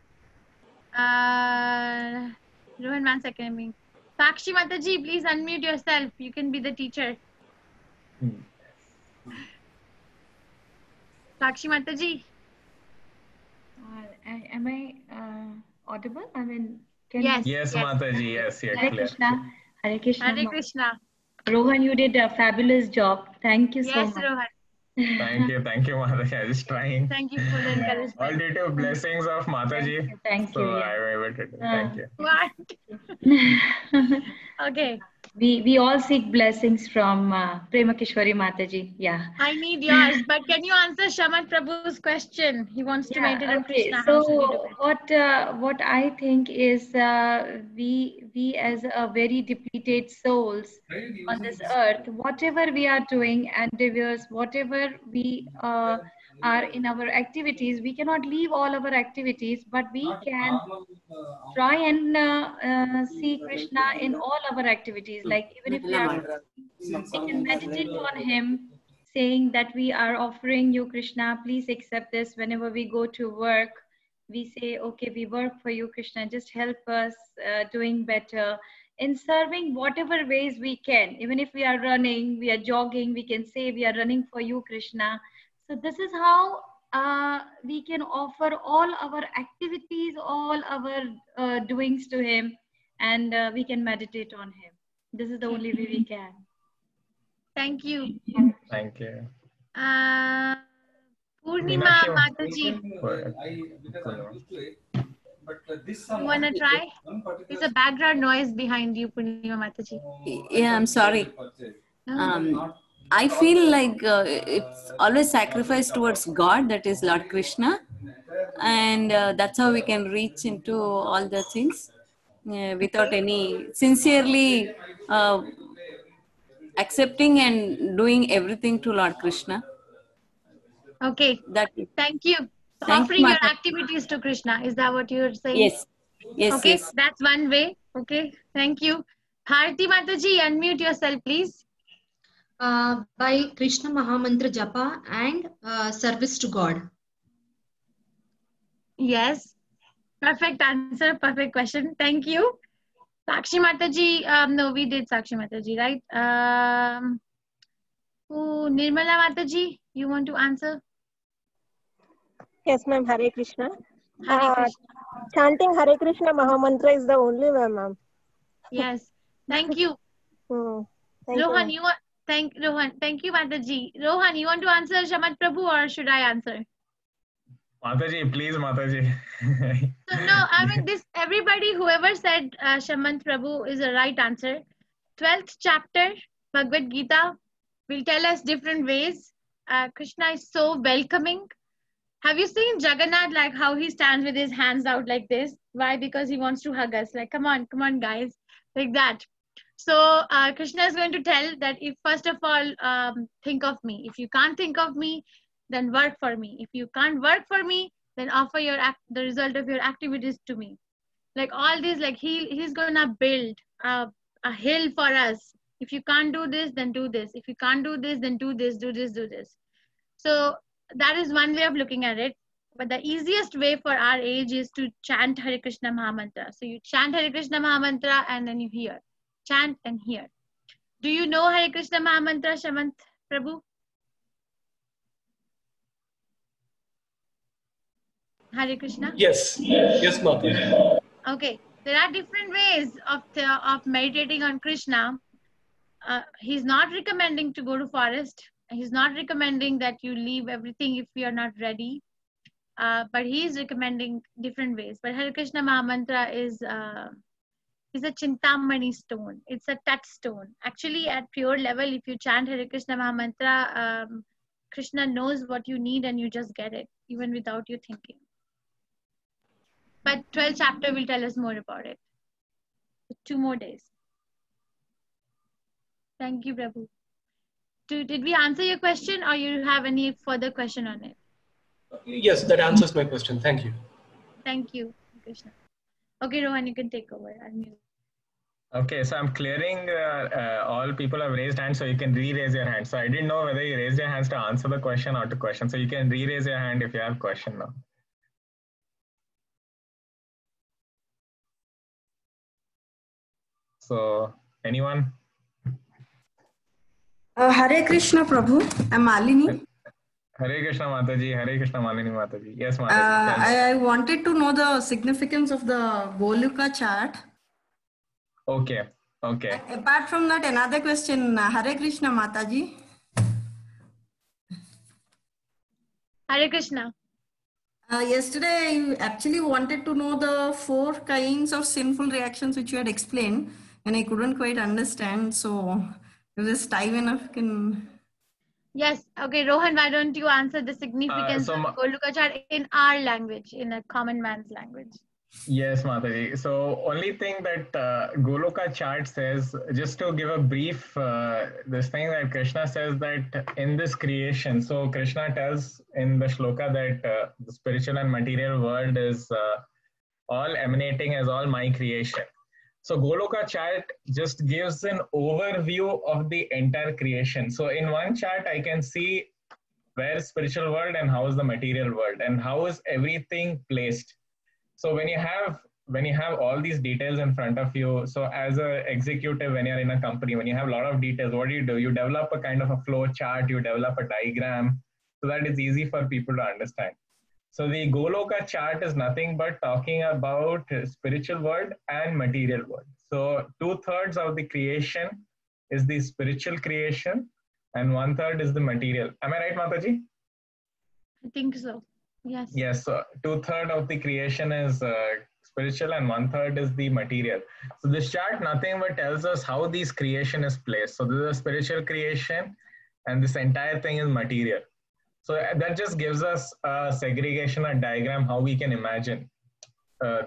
Rohan, 1 second. Sakshi Mataji, please unmute yourself. You can be the teacher. Sakshi Mataji. Am I audible? I mean, can Yes. Yes, Mataji. Yes, yeah, Hare clear. Krishna. Hare Krishna. Hare Krishna. Rohan, you did a fabulous job. Thank you so Yes, much. Rohan. Thank you, Mataji. I was trying. Thank you for the encouragement. All due to blessings of Mataji. Thank So you. Yeah. I was able to do. Thank you. What? Okay. We all seek blessings from Prema Kishwari Mataji. Yeah. I need yours, but can you answer Shamath Prabhu's question? He wants to meditate on Okay, Krishna. How should he do so it? what I think is we as a very depleted souls on this earth, whatever we are doing, endeavors, whatever we are in our activities, we cannot leave all our activities, but we can try and see Krishna in all our activities. Like even if we are, we can meditate on him, saying that we are offering you Krishna, please accept this. Whenever we go to work, we say, okay, we work for you Krishna, just help us doing better in serving whatever ways we can. Even if we are running, we are jogging, we can say we are running for you Krishna. So this is how we can offer all our activities, all our doings to him, and we can meditate on him. This is the only way we can. Thank you. Thank you. Purnima Mataji. You want to try? There's a background noise behind you, Purnima Mataji. Yeah, I'm sorry. I feel like it's always sacrifice towards God, that is Lord Krishna. And that's how we can reach into all the things without any sincerely accepting and doing everything to Lord Krishna. Okay. Thank you. So Thank offering you, your Mata. activities to Krishna. Is that what you're saying? Yes. Yes. Okay, Yes. that's one way. Okay, thank you. Bharati Mataji, unmute yourself, please. By Krishna Mahamantra Japa and service to God. Yes. Perfect answer. Perfect question. Thank you. Sakshi Mataji. No, we did Sakshi Mataji, right? Nirmala Mataji, you want to answer? Yes, ma'am. Hare Krishna. Hare Krishna. Chanting Hare Krishna Mahamantra is the only way, ma'am. Yes. Thank you. Thank Rohan, you, Rohan. Thank you, Mataji. Rohan, you want to answer Shamath Prabhu or should I answer? Mataji, please, Mataji. So no, I mean this. Everybody, whoever said Shamath Prabhu is a right answer. 12th chapter, Bhagavad Gita, will tell us different ways. Krishna is so welcoming. Have you seen Jagannath, like how he stands with his hands out like this? Why? Because he wants to hug us. Like, come on, guys, like that. So Krishna is going to tell that if first of all, think of me. If you can't think of me, then work for me. If you can't work for me, then offer the result of your activities to me. Like all these, like he's gonna build a hill for us. If you can't do this, then do this. If you can't do this, then do this, do this, do this. So that is one way of looking at it. But the easiest way for our age is to chant Hare Krishna Mahamantra. So you chant Hare Krishna Mahamantra and then you hear. chant and hear. Do you know Hare Krishna Mahamantra, Shamant Prabhu? Hare Krishna? Yes. Yes, Mataji. Okay. There are different ways of meditating on Krishna. He's not recommending to go to forest. He's not recommending that you leave everything if you are not ready. But he is recommending different ways. But Hare Krishna Mahamantra is a Chintamani stone. It's a touchstone. Actually, at pure level, if you chant Hare Krishna Mahamantra, Krishna knows what you need and you just get it, even without you thinking. But 12th chapter will tell us more about it. 2 more days. Thank you, Prabhu. Did we answer your question, or you have any further question on it? Yes, that answers my question. Thank you. Thank you, Krishna. Okay, Rohan, you can take over. Unmute. Okay, so I'm clearing all people have raised hands, so you can re-raise your hand. So I didn't know whether you raised your hands to answer the question or to question. So you can re-raise your hand if you have a question now. So anyone? Hare Krishna Prabhu, I'm Malini. Hare Krishna Mataji, Hare Krishna Malini Mataji. Yes, Mataji. I wanted to know the significance of the Goluka chart. Okay, okay. Apart from that, another question, Hare Krishna Mataji. Hare Krishna. Yesterday, I actually wanted to know the 4 kinds of sinful reactions which you had explained, and I couldn't quite understand. So, if there's time enough, can. Yes. Okay, Rohan, why don't you answer the significance of Goluka chart in our language, in a common man's language? Yes, Mataji. So only thing that Goloka chart says, just to give a brief, this thing that Krishna says that in this creation, so Krishna tells in the shloka that the spiritual and material world is all emanating as all my creation. So Goloka chart just gives an overview of the entire creation. So in one chart, I can see where is spiritual world and how is the material world and how is everything placed. So when you have all these details in front of you, so as an executive, when you're in a company, when you have a lot of details, what do? You develop a kind of a flow chart, you develop a diagram so that it's easy for people to understand. So the Goloka chart is nothing but talking about spiritual world and material world. So 2/3 of the creation is the spiritual creation and 1/3 is the material. Am I right, Mataji? I think so. Yes. Yes. So 2/3 of the creation is spiritual and 1/3 is the material. So this chart nothing but tells us how this creation is placed. So this is a spiritual creation and this entire thing is material. So that just gives us a segregation, a diagram, how we can imagine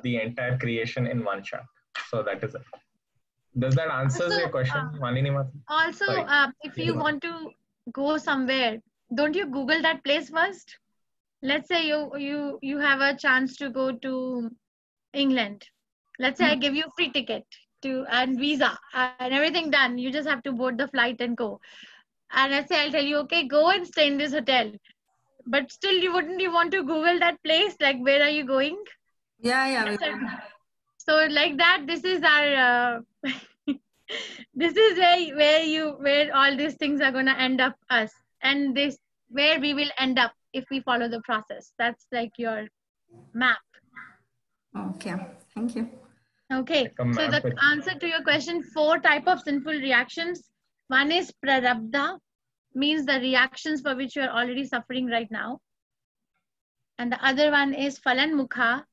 the entire creation in one chart. So that is it. Does that answer your question, Malini Mata? Also, if you want to go somewhere, don't you Google that place first? Let's say you have a chance to go to England. Let's say I give you a free ticket and visa and everything done. You just have to board the flight and go. And let's say I'll tell you, okay, go and stay in this hotel. But still, you want to Google that place? Like, where are you going? Yeah. So like that, this is our this is where all these things are gonna end up us, and this where we will end up if we follow the process. That's like your map. Okay, thank you. Okay, so the answer to your question, 4 types of sinful reactions. One is prarabdha, means the reactions for which you are already suffering right now. And the other one is phalanmukha,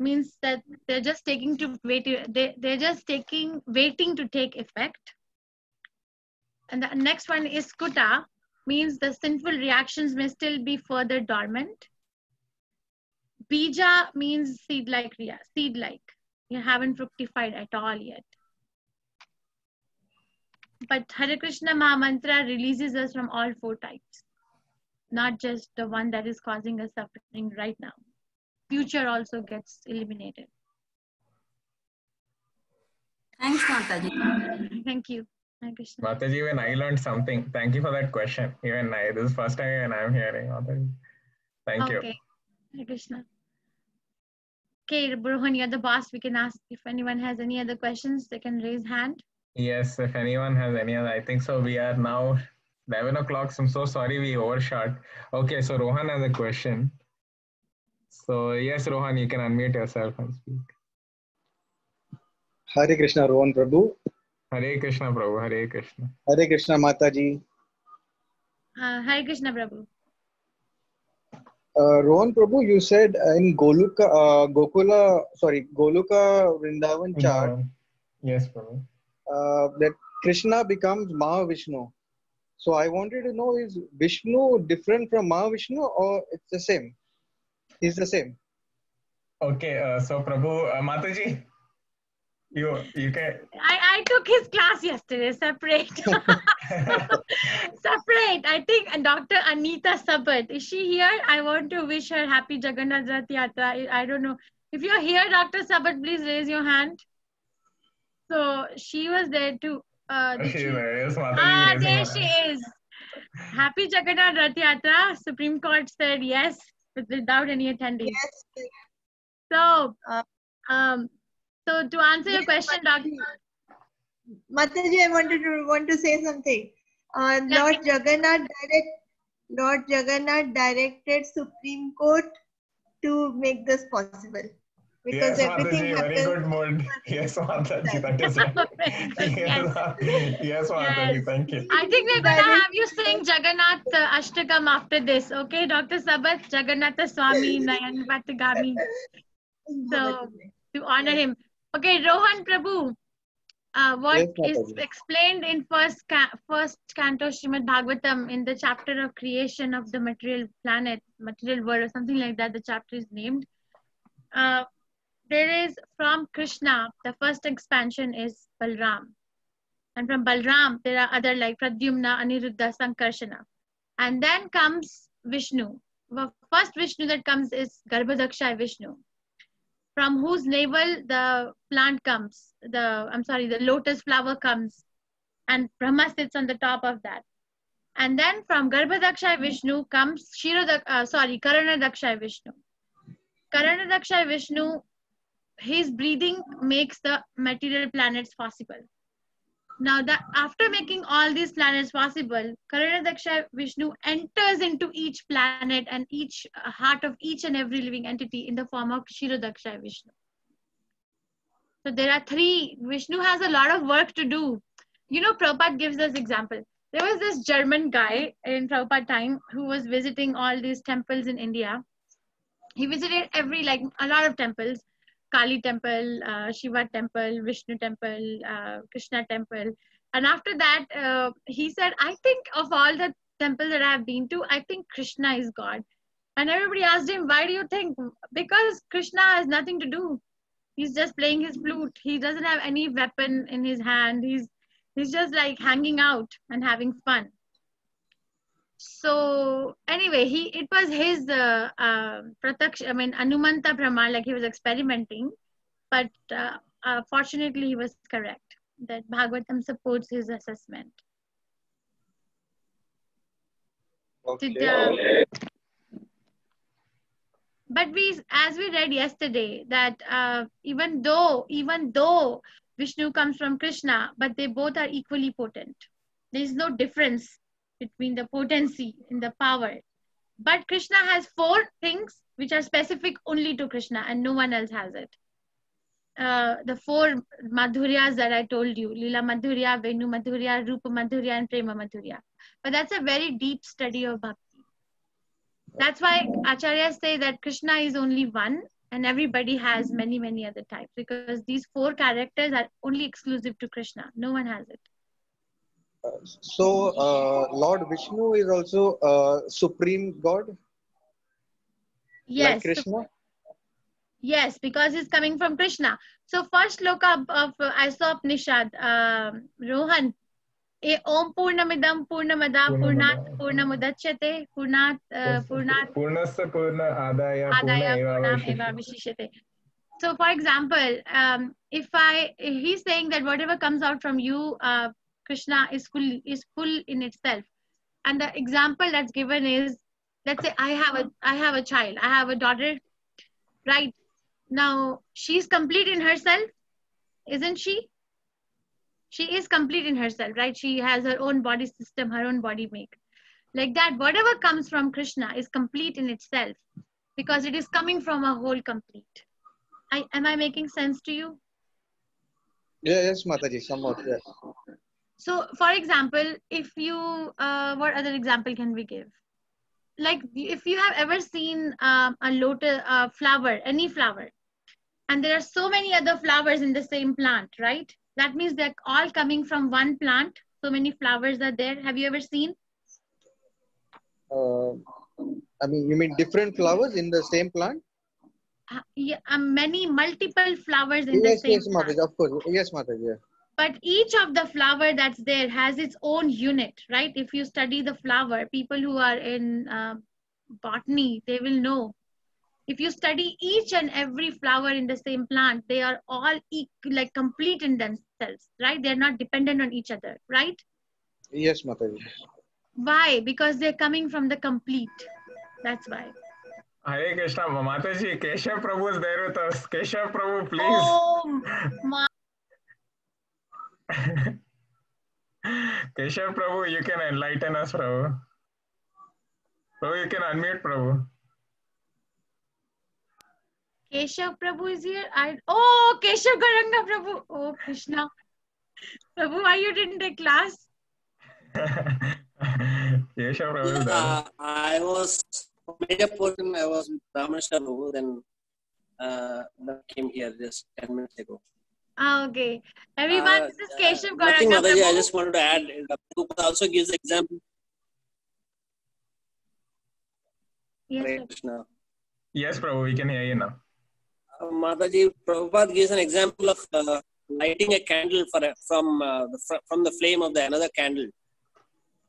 means that they're just waiting to take effect. And the next one is kuta, means the sinful reactions may still be further dormant. Bija means seed-like. You haven't fructified at all yet. But Hare Krishna Mahamantra releases us from all 4 types, not just the one that is causing us suffering right now. Future also gets eliminated. Thanks, Mataji. Thank you. Hare Krishna. Mataji, even I learned something. Thank you for that question. Even this is first time I'm hearing Mataji. Thank you. Okay. Hare Krishna. Okay, Rohan, you're the boss. We can ask if anyone has any other questions, they can raise hand. Yes, if anyone has any other, I think so. We are now 11 o'clock. So I'm so sorry we overshot. Okay, so Rohan has a question. So yes, Rohan, you can unmute yourself and speak. Hare Krishna, Rohan Prabhu. Hare Krishna, Prabhu. Hare Krishna. Hare Krishna, Mataji. Hare Krishna, Prabhu. Rohan Prabhu, you said in Goluka, Goluka Vrindavan chart Yes, Prabhu. that Krishna becomes Mahavishnu. So I wanted to know, is Vishnu different from Mahavishnu or it's the same? He's the same. Okay, so Prabhu, Mataji, you can. I took his class yesterday, separate. Separate. I think Dr. Anita Sabat, is she here? I want to wish her happy Jagannath Rath Yatra. I don't know. If you're here, Dr. Sabat, please raise your hand. So she was there too. Yes, Mataji is raising there her she hand. is. Happy Jagannath Rath Yatra. Supreme Court said yes without any attendees. Yes. So, so to answer your question, Dr. Mataji, I want to say something. Lord Jagannath directed Supreme Court to make this possible. Because Yes, everything Mataji, very happens. good mood. Yes, Mataji, that is right. Yes, Mataji, thank you. I think we're going to have you sing Jagannath Ashtakam after this, okay, Dr. Sabat? Jagannath Swami Nayan Vatagami. So, to honor him. Okay, Rohan Prabhu, what Yes, is Mataji. explained in first canto Srimad Bhagavatam in the chapter of creation of the material planet, material world, or something like that, the chapter is named. There is from Krishna, the first expansion is Balram. And from Balram, there are other like Pradyumna, Aniruddha, Sankarshana. And then comes Vishnu. The first Vishnu that comes is Garbhadaksha Vishnu, from whose navel the plant comes, the lotus flower comes, and Brahma sits on the top of that. And then from Garbhadaksha Vishnu comes Karanadaksha Vishnu. Karanadaksha Vishnu, his breathing makes the material planets possible. Now, after making all these planets possible, Karanadaksha Vishnu enters into each planet and each heart of each and every living entity in the form of Kshirodaksha Vishnu. So there are three. Vishnu has a lot of work to do. You know, Prabhupada gives us example. There was this German guy in Prabhupada time who was visiting all these temples in India. He visited a lot of temples. Kali temple, Shiva temple, Vishnu temple, Krishna temple. And after that, he said, I think of all the temples that I have been to, I think Krishna is God. And everybody asked him, why do you think? Because Krishna has nothing to do. He's just playing his flute. He doesn't have any weapon in his hand. He's just like hanging out and having fun. So anyway, it was his Anumanta Brahma, like he was experimenting, but fortunately he was correct that Bhagavatam supports his assessment. Okay. But as we read yesterday, that even though Vishnu comes from Krishna, but they both are equally potent. There is no difference between the potency in the power. But Krishna has 4 things which are specific only to Krishna and no one else has it. The 4 Madhuryas that I told you, Lila Madhurya, Venu Madhurya, Rupa Madhurya, and Prema Madhurya. But that's a very deep study of bhakti. That's why Acharyas say that Krishna is only one and everybody has many, many other types, because these 4 characters are only exclusive to Krishna. No one has it. So, Lord Vishnu is also Supreme God? Yes. Like Krishna? Yes, because he's coming from Krishna. So first shloka of Isopnishad, Rohan, Om Purnamidam Purnamada Purnat Purnamudachyate Purnat Purnasya Purna Adaya Purna Eva Vishishyate. So for example, he's saying that whatever comes out from you, Krishna is full in itself. And the example that's given is, let's say I have a child, I have a daughter, right? Now she's complete in herself, isn't she? She is complete in herself, right? She has her own body system, her own body make. Like that, whatever comes from Krishna is complete in itself because it is coming from a whole complete. Am I making sense to you? Yeah, yes, Mataji, somewhat, yes. So, for example, if you, what other example can we give? Like, if you have ever seen a lotus flower, any flower, and there are so many other flowers in the same plant, right? That means they're all coming from one plant. So many flowers are there. Have you ever seen? I mean, you mean different flowers in the same plant? Yeah, many multiple flowers in the same Yes, plant. Mataji, of course. Yes, Mataji, yeah. But each of the flower that's there has its own unit, right? If you study the flower, people who are in botany, they will know. If you study each and every flower in the same plant, they are all like complete in themselves, right? They're not dependent on each other, right? Yes, Mataji. Why? Because they're coming from the complete. That's why. Hare Krishna, Mataji, Keshav Prabhu is there with us. Keshav Prabhu, please. Oh, my. Keshav Prabhu, you can enlighten us, Prabhu. Prabhu, you can unmute, Prabhu. Keshav Prabhu is here. Oh, Keshav Garanga Prabhu. Oh, Krishna. Prabhu, why you didn't take class? Keshav Prabhu is there. I was, major portion I was with Ramanuja Prabhu, then came here just 10 minutes ago. Okay. Everyone, this is Keshav Nothing, Garanga Mataji, I Prabhu. just wanted to add, Prabhupada also gives example. Yes, Hare Krishna. Yes, Prabhu, we can hear you now. Mataji, Prabhupada gives an example of lighting a candle from the flame of the another candle,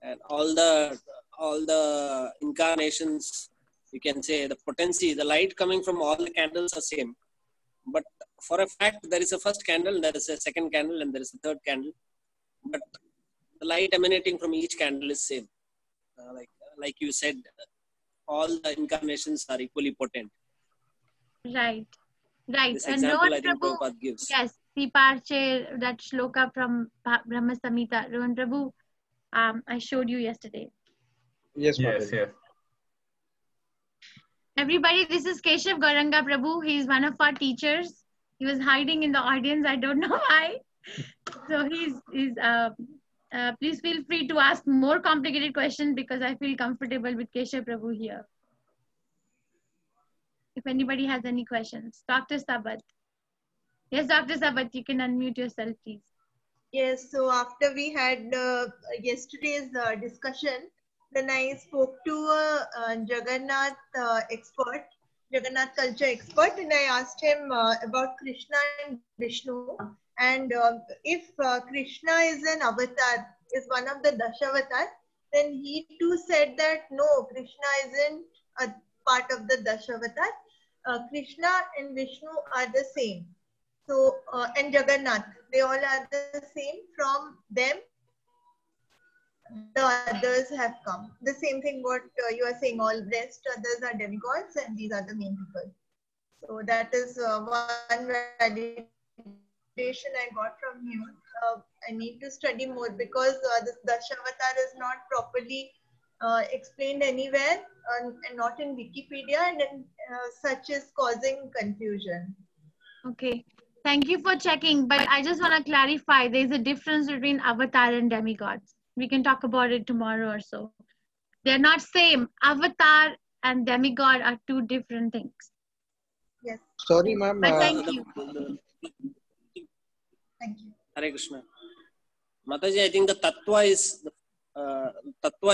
and all the incarnations, you can say the potency, the light coming from all the candles are same, but for a fact there is a first candle, there is a second candle, and there is a third candle, but the light emanating from each candle is same. Like you said, all the incarnations are equally potent. Right. Right. This And example Rohan I think Prabhu, Prabhupada gives. yes, Siparche, that shloka from Brahma Samhita. Rohan Prabhu, I showed you yesterday. Yes, yes, yes. Everybody, this is Keshav Garanga Prabhu. He is one of our teachers. He was hiding in the audience. I don't know why. So please feel free to ask more complicated questions because I feel comfortable with Keshav Prabhu here. If anybody has any questions. Dr. Sabat. Yes, Dr. Sabat, you can unmute yourself, please. Yes, so after we had yesterday's discussion, then I spoke to a Jagannath expert, Jagannath culture expert, and I asked him about Krishna and Vishnu. And if Krishna is an avatar, is one of the Dashavatars, then he too said that no, Krishna isn't a part of the Dashavatars. Krishna and Vishnu are the same. So, and Jagannath, they all are the same. From them, the others have come. The same thing what you are saying, all rest others are demigods and these are the main people. So that is one validation I got from him. I need to study more because this Dashavatar is not properly explained anywhere and not in Wikipedia, and such is causing confusion. Okay. Thank you for checking, but I just want to clarify, there's a difference between avatar and demigods. We can talk about it tomorrow or so. They're not same. Avatar and demigod are two different things. Yes. Sorry, ma'am. But thank you. Thank you. Hare Krishna. Mataji, I think the tattva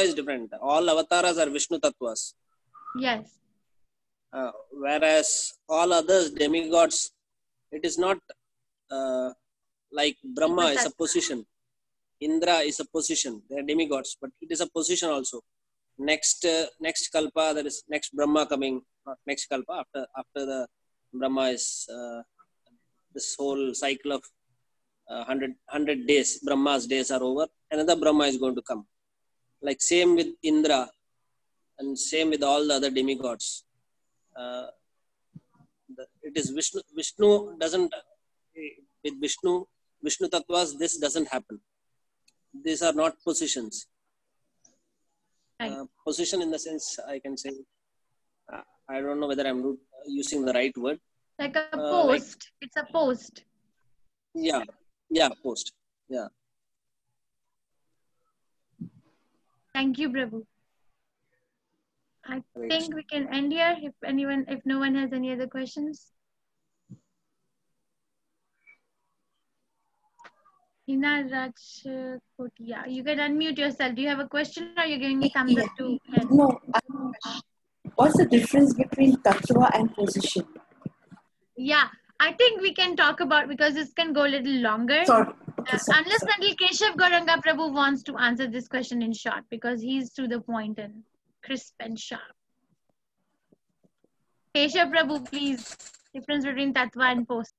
is different. All avatars are Vishnu tattvas. Yes. Whereas all others, demigods, it is not like Brahma is a position. Indra is a position. They are demigods, but it is a position also. Next kalpa, there is next Brahma coming. Not next kalpa. After the Brahma is this whole cycle of 100 days. Brahma's days are over. Another Brahma is going to come. Like same with Indra, and same with all the other demigods. It is Vishnu. Vishnu doesn't. With Vishnu, Vishnu Tattvas, this doesn't happen. These are not positions. Position in the sense, I can say, I don't know whether I'm using the right word. Like a post. It's a post. Yeah, post. Yeah. Thank you, Prabhu. I think we can end here if no one has any other questions. Hina Raj Kotia, you can unmute yourself. Do you have a question or you're giving me thumbs up to end? No. What's the difference between tattva and position? Yeah, I think we can talk about, because this can go a little longer. Sorry. Unless until Keshav Gauranga Prabhu wants to answer this question in short, because he's to the point and crisp and sharp. Keshav Prabhu, please. Difference between tattva and post.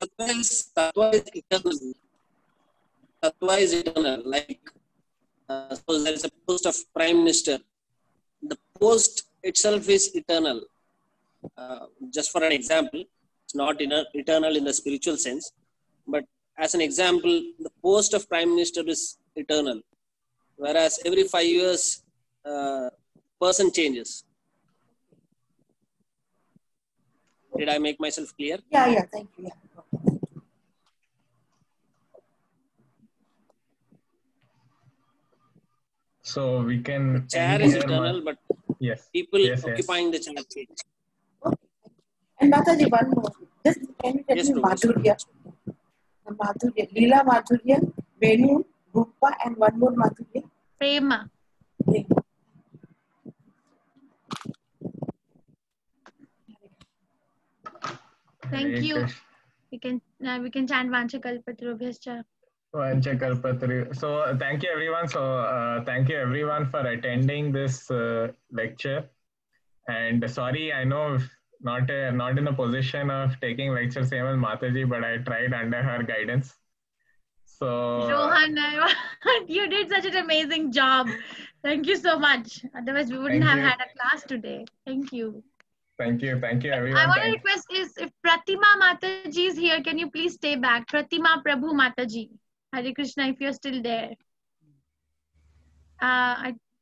Tattva is eternal. Tattva is eternal. Like, suppose there is a post of Prime Minister. The post itself is eternal. Just for an example, it's not eternal in the spiritual sense, but as an example, the post of Prime Minister is eternal. Whereas every 5 years, person changes. Did I make myself clear? Yeah, thank you. Yeah. So we can. Chair is eternal, but yes, people occupying the chair change. And Mataji, one more. Just can you tell me Madhurya? Madhurya, Leela Madhurya, Venu, Rupa, and one more Madhurya. Prema. Thank you. We can chant Vancha Kalpatarubhyascha. Vancha Kalpataru. So thank you everyone. So thank you everyone for attending this lecture. And sorry, I know not in a position of taking lecture same as Mataji, but I tried under her guidance. So Rohan, you did such an amazing job. Thank you so much. Otherwise, we wouldn't have had a class today. Thank you. Thank you everyone. I want to request is, if Pratima Mataji is here, can you please stay back? Pratima Prabhu Mataji. Hare Krishna, if you're still there.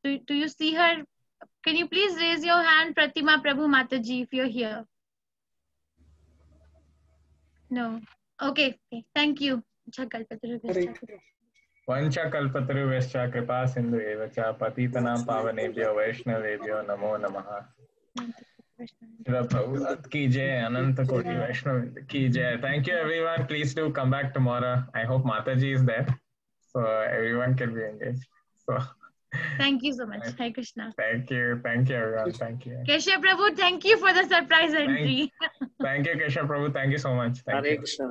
Do you see her? Can you please raise your hand, Pratima Prabhu Mataji, if you're here? No. Okay. Thank you. Vancha kalpataru vescha kripa sindhu evacha patitanam pavanebhyo vaishnavebhyo namo namaha. Prabhupada ki jai, Ananta Koti Vaishnav ki jai. Thank you everyone. Please do come back tomorrow. I hope Mataji is there, so everyone can be engaged. So thank you so much. Hare Krishna. Thank you everyone. Thank you. Keshav Prabhu, thank you for the surprise entry. Thank you Keshav Prabhu. Thank you so much. Thank Hare you. Krishna.